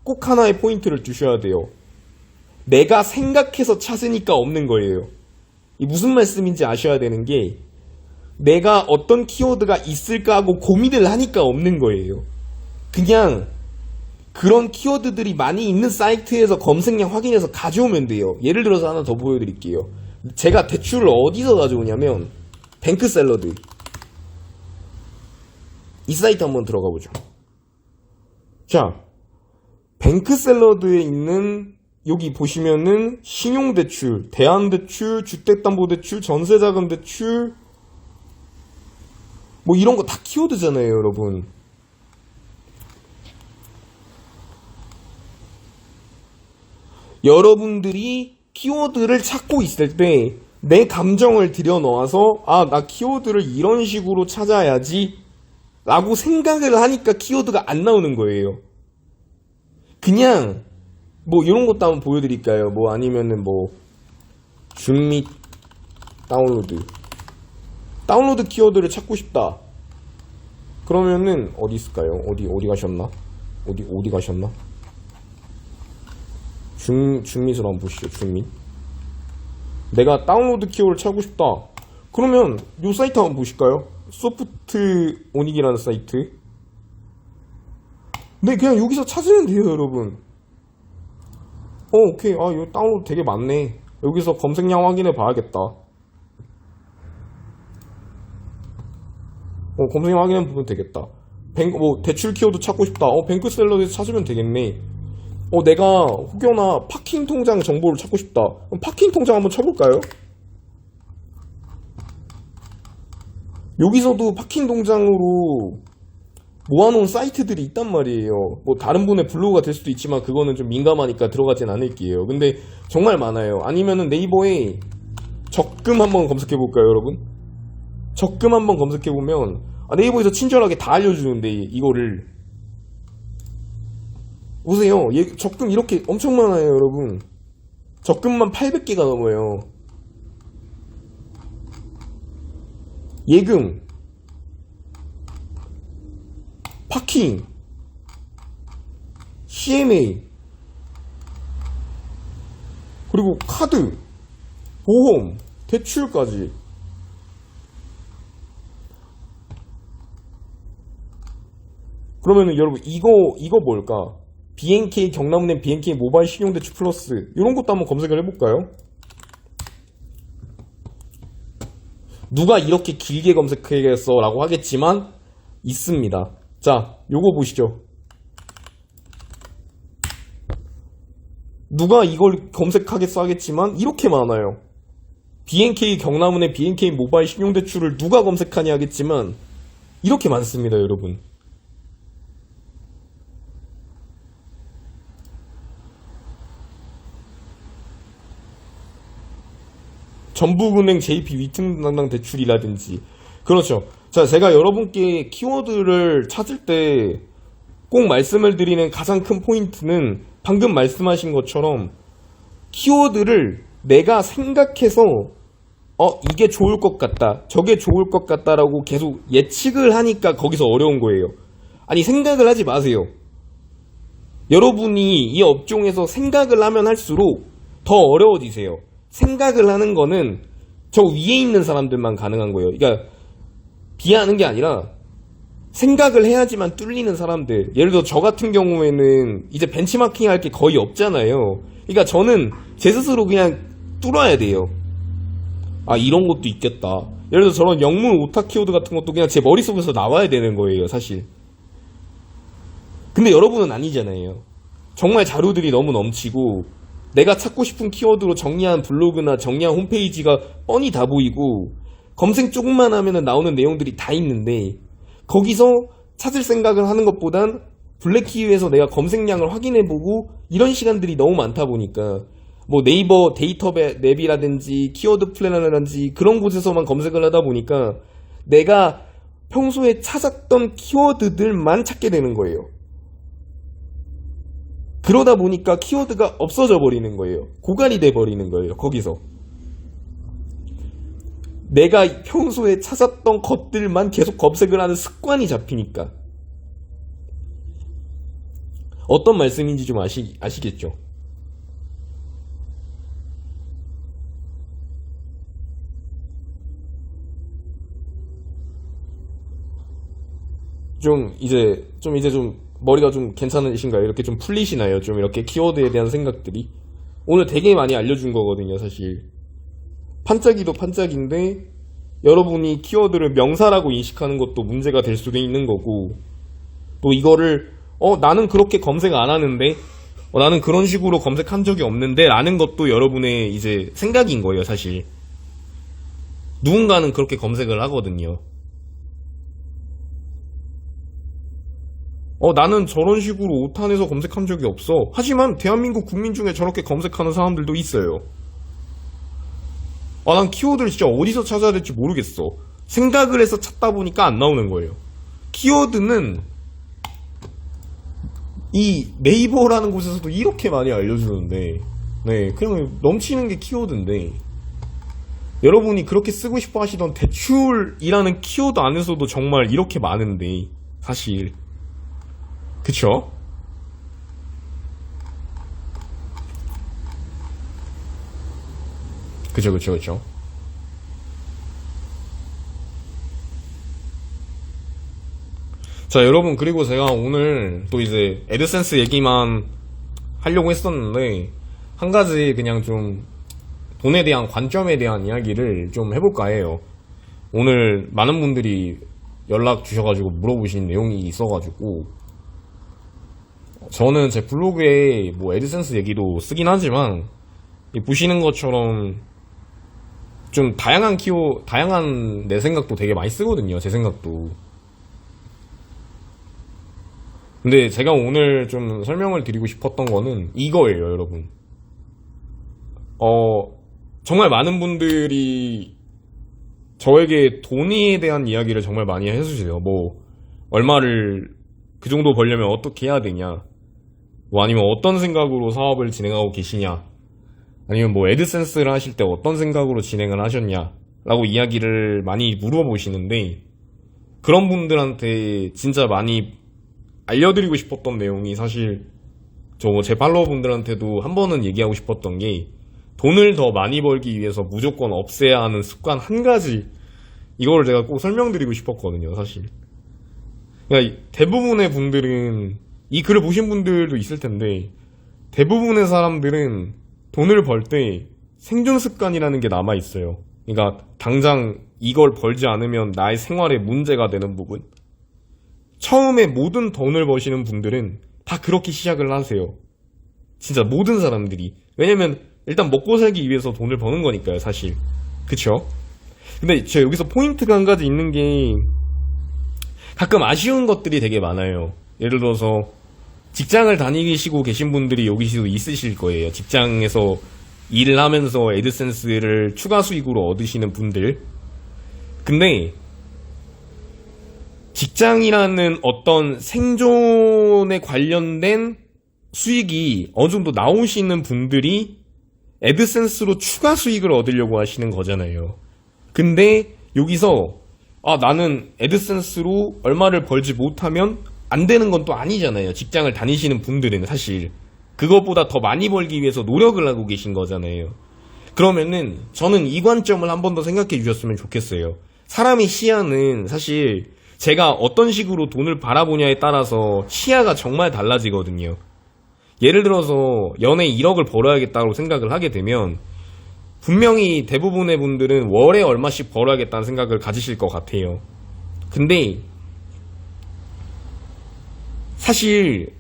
꼭 하나의 포인트를 두셔야 돼요. 내가 생각해서 찾으니까 없는 거예요. 이 무슨 말씀인지 아셔야 되는 게, 내가 어떤 키워드가 있을까 하고 고민을 하니까 없는 거예요. 그냥 그런 키워드들이 많이 있는 사이트에서 검색량 확인해서 가져오면 돼요. 예를 들어서 하나 더 보여드릴게요. 제가 대출을 어디서 가져오냐면 뱅크샐러드, 이 사이트 한번 들어가 보죠. 자, 뱅크샐러드에 있는 여기 보시면은 신용대출, 대안대출, 주택담보대출, 전세자금대출 뭐 이런 거 다 키워드잖아요, 여러분. 여러분들이 키워드를 찾고 있을 때 내 감정을 들여놓아서 나 키워드를 이런 식으로 찾아야지 라고 생각을 하니까 키워드가 안 나오는 거예요. 그냥 뭐 이런 것도 한번 보여드릴까요? 뭐 아니면은 뭐 줌 및 다운로드 키워드를 찾고 싶다. 그러면은 어디 있을까요? 어디 가셨나? 어디 가셨나? 줌밋을 한번 보시죠. 줌밋. 내가 다운로드 키워드를 찾고 싶다. 그러면 요 사이트 한번 보실까요? 소프트 오닉이라는 사이트. 네, 그냥 여기서 찾으면 돼요, 여러분. 오케이. 이거 다운로드 되게 많네. 여기서 검색량 확인해 봐야겠다. 검색량 확인해 보면 되겠다. 대출 키워드 찾고 싶다. 뱅크샐러드에서 찾으면 되겠네. 내가 혹여나 파킹 통장 정보를 찾고 싶다. 그럼 파킹 통장 한번 쳐볼까요? 여기서도 파킹 통장으로 모아놓은 사이트들이 있단 말이에요. 뭐 다른 분의 블로그가 될 수도 있지만 그거는 좀 민감하니까 들어가진 않을게요. 근데 정말 많아요. 아니면은 네이버에 적금 한번 검색해볼까요, 여러분? 적금 한번 검색해보면 네이버에서 친절하게 다 알려주는데 이거를 보세요. 적금 이렇게 엄청 많아요, 여러분. 적금만 800개가 넘어요. 예금, 파킹, CMA, 그리고 카드, 보험, 대출까지. 그러면은 여러분 이거 뭘까? BNK 경남은행 BNK 모바일 신용대출 플러스 이런 것도 한번 검색을 해볼까요? 누가 이렇게 길게 검색해야겠어 라고 하겠지만 있습니다. 자, 요거 보시죠. 누가 이걸 검색하겠어 하겠지만 이렇게 많아요. BNK 경남은행 BNK 모바일 신용대출을 누가 검색하냐 하겠지만 이렇게 많습니다, 여러분. 전북은행 JP 위탁당 대출이라든지. 그렇죠. 자, 제가 여러분께 키워드를 찾을 때 꼭 말씀을 드리는 가장 큰 포인트는 방금 말씀하신 것처럼 키워드를 내가 생각해서 이게 좋을 것 같다, 저게 좋을 것 같다라고 계속 예측을 하니까 거기서 어려운 거예요. 아니, 생각을 하지 마세요. 여러분이 이 업종에서 생각을 하면 할수록 더 어려워지세요. 생각을 하는 거는 저 위에 있는 사람들만 가능한 거예요. 그러니까 비하하는 게 아니라 생각을 해야지만 뚫리는 사람들. 예를 들어 저 같은 경우에는 이제 벤치마킹 할 게 거의 없잖아요. 그러니까 저는 제 스스로 그냥 뚫어야 돼요. 이런 것도 있겠다. 예를 들어 저런 영문 오타 키워드 같은 것도 그냥 제 머릿속에서 나와야 되는 거예요, 사실. 근데 여러분은 아니잖아요. 정말 자료들이 너무 넘치고 내가 찾고 싶은 키워드로 정리한 블로그나 정리한 홈페이지가 뻔히 다 보이고 검색 조금만 하면 나오는 내용들이 다 있는데 거기서 찾을 생각을 하는 것보단 블랙키위에서 내가 검색량을 확인해보고 이런 시간들이 너무 많다 보니까 뭐 네이버 데이터 맵이라든지 키워드 플래너라든지 그런 곳에서만 검색을 하다 보니까 내가 평소에 찾았던 키워드들만 찾게 되는 거예요. 그러다 보니까 키워드가 없어져 버리는 거예요. 고갈이 돼 버리는 거예요, 거기서. 내가 평소에 찾았던 것들만 계속 검색을 하는 습관이 잡히니까. 어떤 말씀인지 좀 아시겠죠? 좀 머리가 좀 괜찮으신가요? 이렇게 좀 풀리시나요? 좀 이렇게 키워드에 대한 생각들이? 오늘 되게 많이 알려준 거거든요, 사실. 판짜기도 판짜기인데 여러분이 키워드를 명사라고 인식하는 것도 문제가 될 수도 있는 거고, 또 이거를 나는 그렇게 검색 안 하는데 나는 그런 식으로 검색한 적이 없는데 라는 것도 여러분의 이제 생각인 거예요, 사실. 누군가는 그렇게 검색을 하거든요. 나는 저런 식으로 오탄에서 검색한 적이 없어. 하지만 대한민국 국민 중에 저렇게 검색하는 사람들도 있어요. 난 키워드를 진짜 어디서 찾아야 될지 모르겠어. 생각을 해서 찾다 보니까 안 나오는 거예요. 키워드는 이 네이버라는 곳에서도 이렇게 많이 알려주는데, 네, 그냥 넘치는 게 키워드인데, 여러분이 그렇게 쓰고 싶어 하시던 대출이라는 키워드 안에서도 정말 이렇게 많은데, 사실. 그쵸? 그쵸. 자, 여러분, 그리고 제가 오늘 또 이제 애드센스 얘기만 하려고 했었는데, 한 가지 그냥 좀 돈에 대한 관점에 대한 이야기를 좀 해볼까 해요. 오늘 많은 분들이 연락 주셔가지고 물어보신 내용이 있어가지고, 저는 제 블로그에 뭐 애드센스 얘기도 쓰긴 하지만, 보시는 것처럼 좀 다양한 내 생각도 되게 많이 쓰거든요, 제 생각도. 근데 제가 오늘 좀 설명을 드리고 싶었던 거는 이거예요, 여러분. 정말 많은 분들이 저에게 돈에 대한 이야기를 정말 많이 해주세요. 뭐, 얼마를 그 정도 벌려면 어떻게 해야 되냐. 뭐 아니면 어떤 생각으로 사업을 진행하고 계시냐. 아니면 뭐 애드센스를 하실 때 어떤 생각으로 진행을 하셨냐. 라고 이야기를 많이 물어보시는데, 그런 분들한테 진짜 많이 알려드리고 싶었던 내용이 사실 제 팔로워분들한테도 한 번은 얘기하고 싶었던 게, 돈을 더 많이 벌기 위해서 무조건 없애야 하는 습관 한 가지, 이걸 제가 꼭 설명드리고 싶었거든요, 사실. 그러니까 대부분의 분들은, 이 글을 보신 분들도 있을 텐데, 대부분의 사람들은 돈을 벌 때 생존 습관이라는 게 남아 있어요. 그러니까 당장 이걸 벌지 않으면 나의 생활에 문제가 되는 부분. 처음에 모든 돈을 버시는 분들은 다 그렇게 시작을 하세요. 진짜 모든 사람들이. 왜냐면 일단 먹고 살기 위해서 돈을 버는 거니까요, 사실. 그쵸? 근데 저 여기서 포인트가 한 가지 있는 게, 가끔 아쉬운 것들이 되게 많아요. 예를 들어서 직장을 다니시고 계신 분들이 여기서도 있으실 거예요. 직장에서 일을 하면서 애드센스를 추가 수익으로 얻으시는 분들. 근데 직장이라는 어떤 생존에 관련된 수익이 어느 정도 나오시는 분들이 애드센스로 추가 수익을 얻으려고 하시는 거잖아요. 근데 여기서 나는 애드센스로 얼마를 벌지 못하면 안 되는 건 또 아니잖아요. 직장을 다니시는 분들은 사실 그것보다 더 많이 벌기 위해서 노력을 하고 계신 거잖아요. 그러면은 저는 이 관점을 한 번 더 생각해 주셨으면 좋겠어요. 사람의 시야는 사실 제가 어떤 식으로 돈을 바라보냐에 따라서 시야가 정말 달라지거든요. 예를 들어서 연에 1억을 벌어야겠다고 생각을 하게 되면 분명히 대부분의 분들은 월에 얼마씩 벌어야겠다는 생각을 가지실 것 같아요. 근데 사실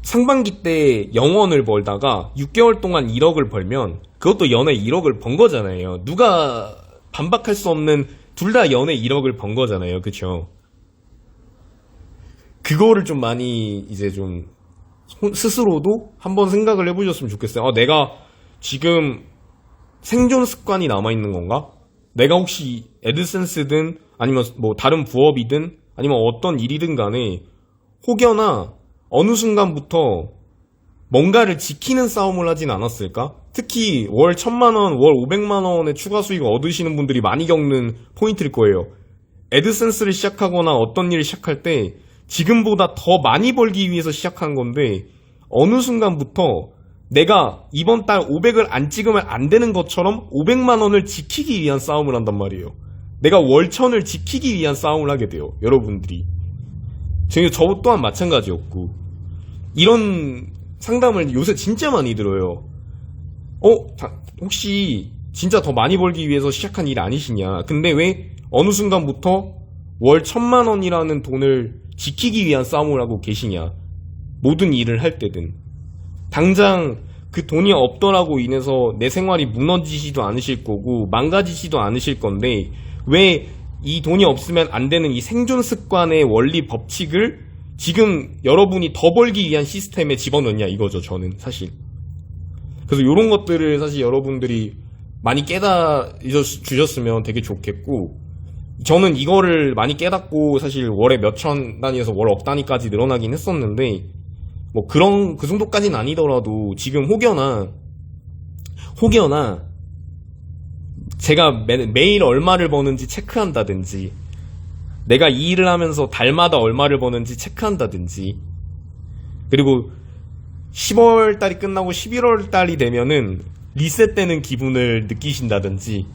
상반기 때 0원을 벌다가 6개월 동안 1억을 벌면 그것도 연에 1억을 번 거잖아요. 누가 반박할 수 없는, 둘 다 연에 1억을 번 거잖아요. 그쵸? 그거를 좀 많이 이제 좀 스스로도 한번 생각을 해보셨으면 좋겠어요. 내가 지금 생존 습관이 남아있는 건가? 내가 혹시 애드센스든 아니면 뭐 다른 부업이든 아니면 어떤 일이든 간에 혹여나 어느 순간부터 뭔가를 지키는 싸움을 하진 않았을까? 특히 월 1,000만원, 월 500만원의 추가 수익을 얻으시는 분들이 많이 겪는 포인트일 거예요. 애드센스를 시작하거나 어떤 일을 시작할 때 지금보다 더 많이 벌기 위해서 시작한 건데 어느 순간부터 내가 이번 달 500을 안 찍으면 안 되는 것처럼 500만원을 지키기 위한 싸움을 한단 말이에요. 내가 월 1,000을 지키기 위한 싸움을 하게 돼요. 여러분들이. 저 또한 마찬가지였고, 이런 상담을 요새 진짜 많이 들어요. 혹시 진짜 더 많이 벌기 위해서 시작한 일 아니시냐? 근데 왜 어느 순간부터 월 1,000만원이라는 돈을 지키기 위한 싸움을 하고 계시냐? 모든 일을 할 때든. 당장 그 돈이 없더라고 인해서 내 생활이 무너지지도 않으실 거고 망가지지도 않으실 건데 왜 이 돈이 없으면 안 되는 이 생존 습관의 원리 법칙을 지금 여러분이 더 벌기 위한 시스템에 집어넣냐 이거죠. 저는 사실. 그래서 이런 것들을 사실 여러분들이 많이 깨달아 주셨으면 되게 좋겠고, 저는 이거를 많이 깨닫고 사실 월에 몇천 단위에서 월 억 단위까지 늘어나긴 했었는데, 뭐 그 정도까지는 아니더라도 지금 혹여나 제가 매일 얼마를 버는지 체크한다든지, 내가 이 일을 하면서 달마다 얼마를 버는지 체크한다든지, 그리고 10월 달이 끝나고 11월 달이 되면은 리셋되는 기분을 느끼신다든지,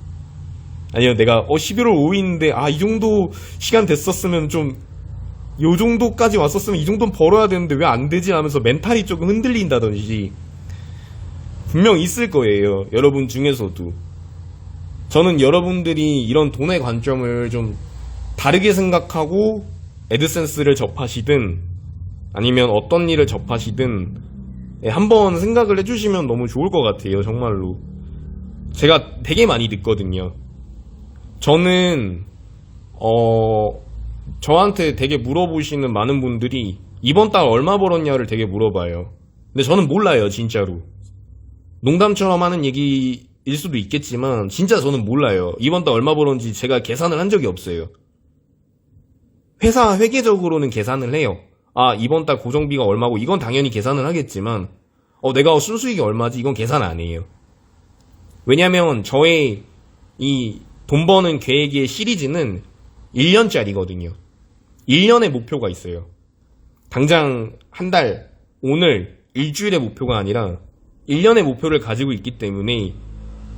아니면 내가 11월 5일인데 이 정도 시간 됐었으면 좀 요 정도까지 왔었으면 이 정도는 벌어야 되는데 왜 안 되지 하면서 멘탈이 조금 흔들린다든지 분명 있을 거예요. 여러분 중에서도. 저는 여러분들이 이런 돈의 관점을 좀 다르게 생각하고 애드센스를 접하시든 아니면 어떤 일을 접하시든 한번 생각을 해주시면 너무 좋을 것 같아요. 정말로. 제가 되게 많이 듣거든요. 저는 저한테 되게 물어보시는 많은 분들이 이번 달 얼마 벌었냐를 되게 물어봐요. 근데 저는 몰라요, 진짜로. 농담처럼 하는 얘기일 수도 있겠지만 진짜 저는 몰라요. 이번 달 얼마 벌었는지 제가 계산을 한 적이 없어요. 회사 회계적으로는 계산을 해요. 아, 이번 달 고정비가 얼마고 이건 당연히 계산을 하겠지만 내가 순수익이 얼마지 이건 계산 안 해요. 왜냐면 저의 이 돈 버는 계획의 시리즈는 1년짜리거든요. 1년의 목표가 있어요. 당장 한 달, 오늘, 일주일의 목표가 아니라 1년의 목표를 가지고 있기 때문에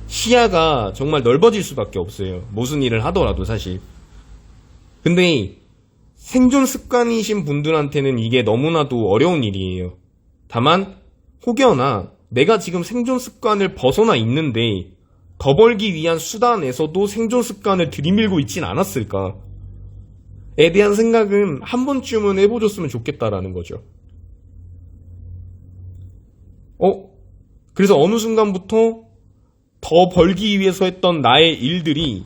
시야가 정말 넓어질 수밖에 없어요. 무슨 일을 하더라도 사실. 근데 생존 습관이신 분들한테는 이게 너무나도 어려운 일이에요. 다만 혹여나 내가 지금 생존 습관을 벗어나 있는데 더 벌기 위한 수단에서도 생존 습관을 들이밀고 있진 않았을까에 대한 생각은 한 번쯤은 해보셨으면 좋겠다라는 거죠. 그래서 어느 순간부터 더 벌기 위해서 했던 나의 일들이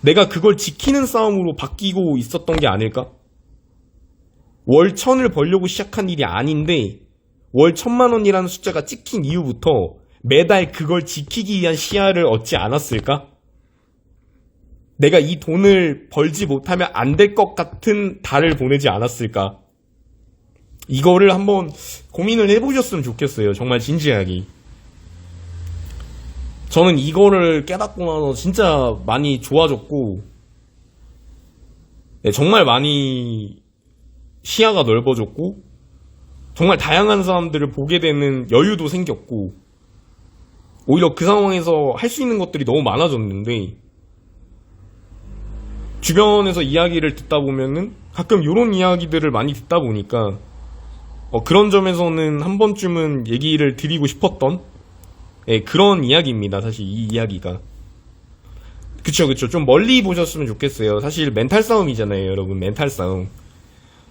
내가 그걸 지키는 싸움으로 바뀌고 있었던 게 아닐까? 월 1000을 벌려고 시작한 일이 아닌데 월 1000만 원이라는 숫자가 찍힌 이후부터 매달 그걸 지키기 위한 시야를 얻지 않았을까? 내가 이 돈을 벌지 못하면 안 될 것 같은 달을 보내지 않았을까? 이거를 한번 고민을 해보셨으면 좋겠어요. 정말 진지하게. 저는 이거를 깨닫고 나서 진짜 많이 좋아졌고, 정말 많이 시야가 넓어졌고, 정말 다양한 사람들을 보게 되는 여유도 생겼고, 오히려 그 상황에서 할 수 있는 것들이 너무 많아졌는데, 주변에서 이야기를 듣다 보면은 가끔 이런 이야기들을 많이 듣다 보니까 그런 점에서는 한 번쯤은 얘기를 드리고 싶었던 그런 이야기입니다. 사실 이 이야기가. 그쵸. 좀 멀리 보셨으면 좋겠어요. 사실 멘탈 싸움이잖아요, 여러분. 멘탈 싸움.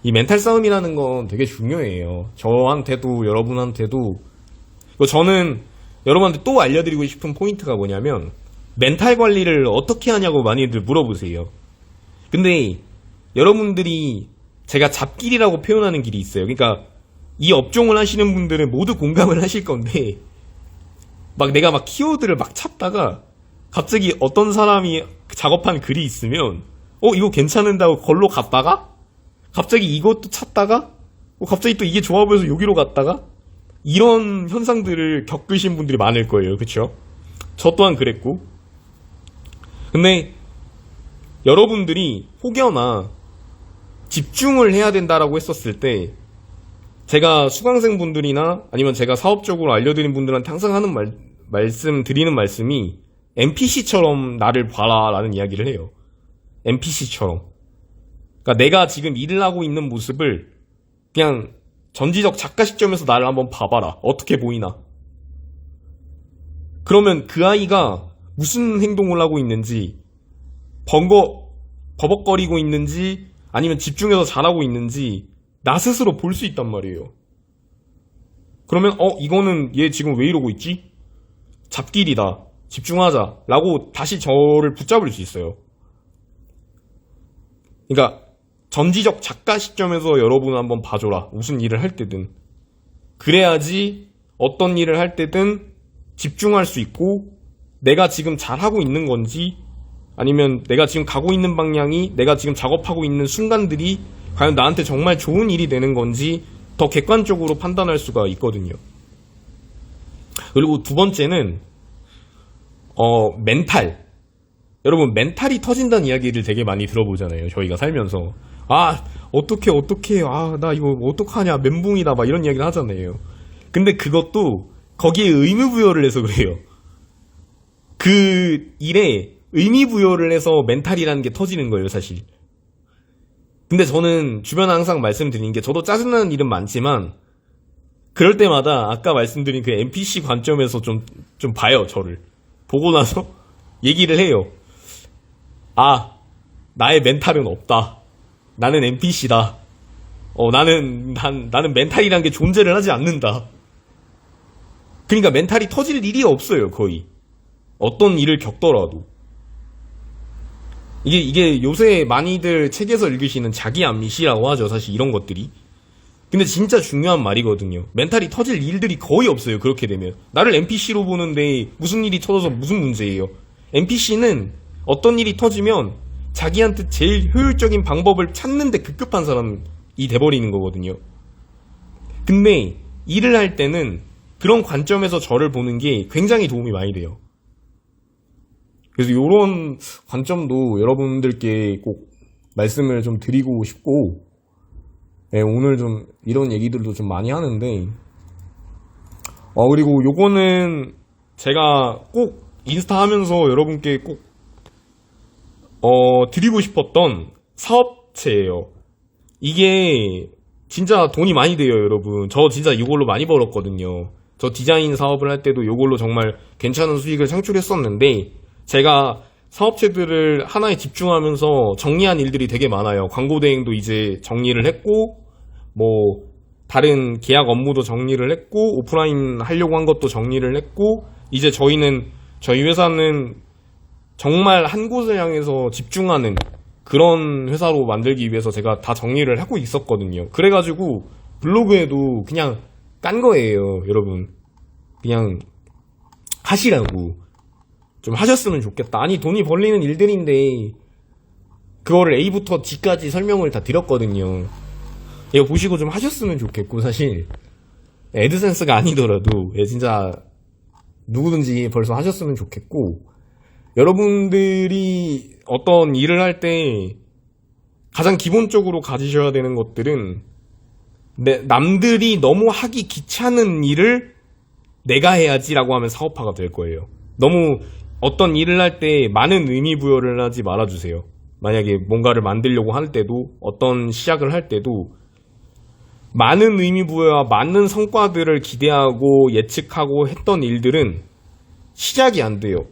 이 멘탈 싸움이라는 건 되게 중요해요. 저한테도 여러분한테도. 저는 여러분한테 또 알려드리고 싶은 포인트가 뭐냐면 멘탈 관리를 어떻게 하냐고 많이들 물어보세요. 근데 여러분들이 제가 잡길이라고 표현하는 길이 있어요. 그러니까 이 업종을 하시는 분들은 모두 공감을 하실 건데 내가 키워드를 찾다가 갑자기 어떤 사람이 작업한 글이 있으면 이거 괜찮은다고 걸로 갔다가 갑자기 이것도 찾다가 갑자기 또 이게 좋아 보여서 여기로 갔다가 이런 현상들을 겪으신 분들이 많을 거예요. 그쵸? 저 또한 그랬고. 근데 여러분들이 혹여나 집중을 해야 된다라고 했었을 때 제가 수강생 분들이나 아니면 제가 사업적으로 알려드린 분들한테 항상 하는 드리는 말씀이 NPC처럼 나를 봐라 라는 이야기를 해요. NPC처럼. 그러니까 내가 지금 일을 하고 있는 모습을 그냥 전지적 작가 시점에서 나를 한번 봐봐라. 어떻게 보이나. 그러면 그 아이가 무슨 행동을 하고 있는지, 버벅거리고 있는지, 아니면 집중해서 잘하고 있는지 나 스스로 볼 수 있단 말이에요. 그러면 이거는 얘 지금 왜 이러고 있지? 잡길이다. 집중하자. 라고 다시 저를 붙잡을 수 있어요. 그러니까 전지적 작가 시점에서 여러분 한번 봐줘라. 무슨 일을 할 때든. 그래야지 어떤 일을 할 때든 집중할 수 있고 내가 지금 잘하고 있는 건지 아니면 내가 지금 가고 있는 방향이 내가 지금 작업하고 있는 순간들이 과연 나한테 정말 좋은 일이 되는 건지 더 객관적으로 판단할 수가 있거든요. 그리고 두 번째는 멘탈. 여러분 멘탈이 터진다는 이야기를 되게 많이 들어보잖아요. 저희가 살면서 어떡해 나 이거 어떡하냐 멘붕이다 막 이런 이야기를 하잖아요. 근데 그것도 거기에 의미부여를 해서 그래요. 그 일에 의미부여를 해서 멘탈이라는 게 터지는 거예요, 사실. 근데 저는 주변에 항상 말씀드리는 게 저도 짜증나는 일은 많지만 그럴 때마다 아까 말씀드린 그 NPC 관점에서 좀 봐요, 저를. 보고 나서 얘기를 해요. 나의 멘탈은 없다. 나는 NPC다. 나는 멘탈이란 게 존재를 하지 않는다. 그러니까 멘탈이 터질 일이 없어요, 거의. 어떤 일을 겪더라도. 이게 요새 많이들 책에서 읽으시는 자기 암시라고 하죠. 사실 이런 것들이. 근데 진짜 중요한 말이거든요. 멘탈이 터질 일들이 거의 없어요. 그렇게 되면. 나를 NPC로 보는데 무슨 일이 터져서 무슨 문제예요. NPC는 어떤 일이 터지면 자기한테 제일 효율적인 방법을 찾는데 급급한 사람이 돼버리는 거거든요. 근데 일을 할 때는 그런 관점에서 저를 보는 게 굉장히 도움이 많이 돼요. 그래서 이런 관점도 여러분들께 꼭 말씀을 좀 드리고 싶고, 네, 오늘 좀 이런 얘기들도 좀 많이 하는데, 그리고 요거는 제가 꼭 인스타 하면서 여러분께 꼭 드리고 싶었던 사업체예요. 이게 진짜 돈이 많이 돼요, 여러분. 저 진짜 이걸로 많이 벌었거든요. 저 디자인 사업을 할 때도 이걸로 정말 괜찮은 수익을 창출했었는데, 제가 사업체들을 하나에 집중하면서 정리한 일들이 되게 많아요. 광고 대행도 이제 정리를 했고, 뭐 다른 계약 업무도 정리를 했고, 오프라인 하려고 한 것도 정리를 했고, 이제 저희 회사는 정말 한 곳을 향해서 집중하는 그런 회사로 만들기 위해서 제가 다 정리를 하고 있었거든요. 그래가지고 블로그에도 그냥 깐 거예요, 여러분. 그냥 하시라고. 좀 하셨으면 좋겠다. 아니, 돈이 벌리는 일들인데 그거를 A부터 G까지 설명을 다 드렸거든요. 이거 보시고 좀 하셨으면 좋겠고, 사실 애드센스가 아니더라도 진짜 누구든지 벌써 하셨으면 좋겠고, 여러분들이 어떤 일을 할 때 가장 기본적으로 가지셔야 되는 것들은 남들이 너무 하기 귀찮은 일을 내가 해야지라고 하면 사업화가 될 거예요. 너무 어떤 일을 할 때 많은 의미 부여를 하지 말아주세요. 만약에 뭔가를 만들려고 할 때도, 어떤 시작을 할 때도 많은 의미 부여와 많은 성과들을 기대하고 예측하고 했던 일들은 시작이 안 돼요.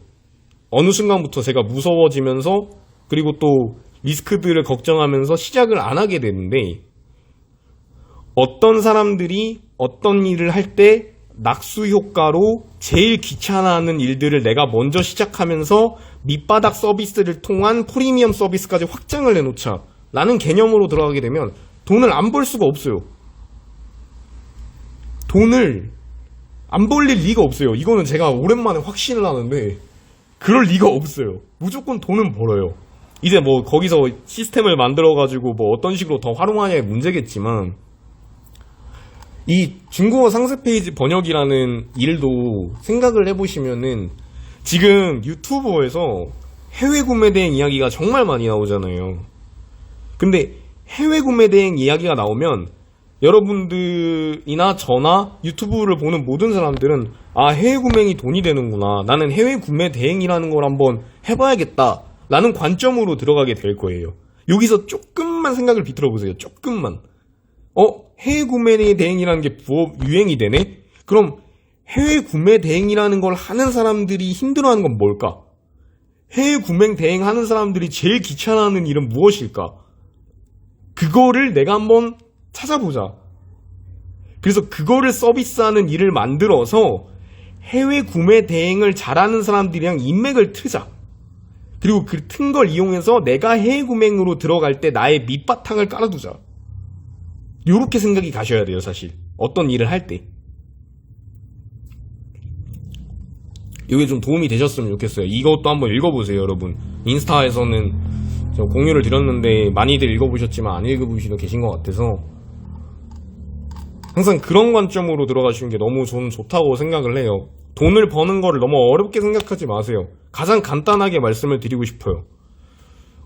어느 순간부터 제가 무서워지면서, 그리고 또 리스크들을 걱정하면서 시작을 안 하게 되는데, 어떤 사람들이 어떤 일을 할 때 낙수 효과로 제일 귀찮아하는 일들을 내가 먼저 시작하면서 밑바닥 서비스를 통한 프리미엄 서비스까지 확장을 해놓자 라는 개념으로 들어가게 되면 돈을 안 벌 수가 없어요. 돈을 안 벌릴 리가 없어요. 이거는 제가 오랜만에 확신을 하는데 그럴 리가 없어요. 무조건 돈은 벌어요. 이제 뭐 거기서 시스템을 만들어가지고 뭐 어떤 식으로 더 활용하냐의 문제겠지만, 이 중국어 상세 페이지 번역이라는 일도 생각을 해보시면은 지금 유튜버에서 해외 구매 대행 이야기가 정말 많이 나오잖아요. 근데 해외 구매 대행 이야기가 나오면 여러분들이나 저나 유튜브를 보는 모든 사람들은 해외 구매행이 돈이 되는구나, 나는 해외 구매 대행이라는 걸 한번 해봐야겠다 라는 관점으로 들어가게 될 거예요. 여기서 조금만 생각을 비틀어 보세요. 조금만. 해외 구매 대행이라는 게 유행이 되네? 그럼 해외 구매 대행이라는 걸 하는 사람들이 힘들어하는 건 뭘까? 해외 구매 대행 하는 사람들이 제일 귀찮아하는 일은 무엇일까? 그거를 내가 한번 찾아보자. 그래서 그거를 서비스하는 일을 만들어서 해외 구매 대행을 잘하는 사람들이랑 인맥을 트자. 그리고 그 튼 걸 이용해서 내가 해외 구매행으로 들어갈 때 나의 밑바탕을 깔아두자. 요렇게 생각이 가셔야 돼요, 사실. 어떤 일을 할 때. 이게 좀 도움이 되셨으면 좋겠어요. 이것도 한번 읽어보세요, 여러분. 인스타에서는 저 공유를 드렸는데 많이들 읽어보셨지만 안 읽어보시는 계신 것 같아서, 항상 그런 관점으로 들어가시는 게 너무 저는 좋다고 생각을 해요. 돈을 버는 거를 너무 어렵게 생각하지 마세요. 가장 간단하게 말씀을 드리고 싶어요.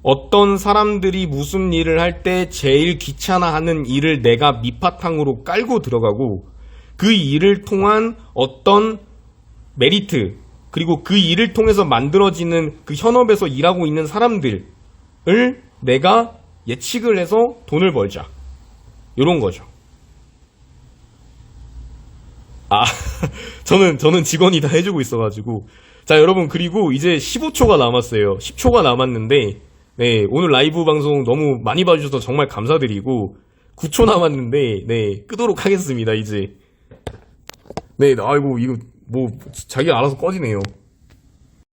어떤 사람들이 무슨 일을 할 때 제일 귀찮아하는 일을 내가 밑바탕으로 깔고 들어가고, 그 일을 통한 어떤 메리트, 그리고 그 일을 통해서 만들어지는 그 현업에서 일하고 있는 사람들을 내가 예측을 해서 돈을 벌자. 요런 거죠. 저는 직원이 다 해주고 있어가지고. 자, 여러분, 그리고 이제 15초가 남았어요. 10초가 남았는데, 네, 오늘 라이브 방송 너무 많이 봐주셔서 정말 감사드리고, 9초 남았는데, 네, 끄도록 하겠습니다, 이제. 네, 아이고, 이거, 자기가 알아서 꺼지네요.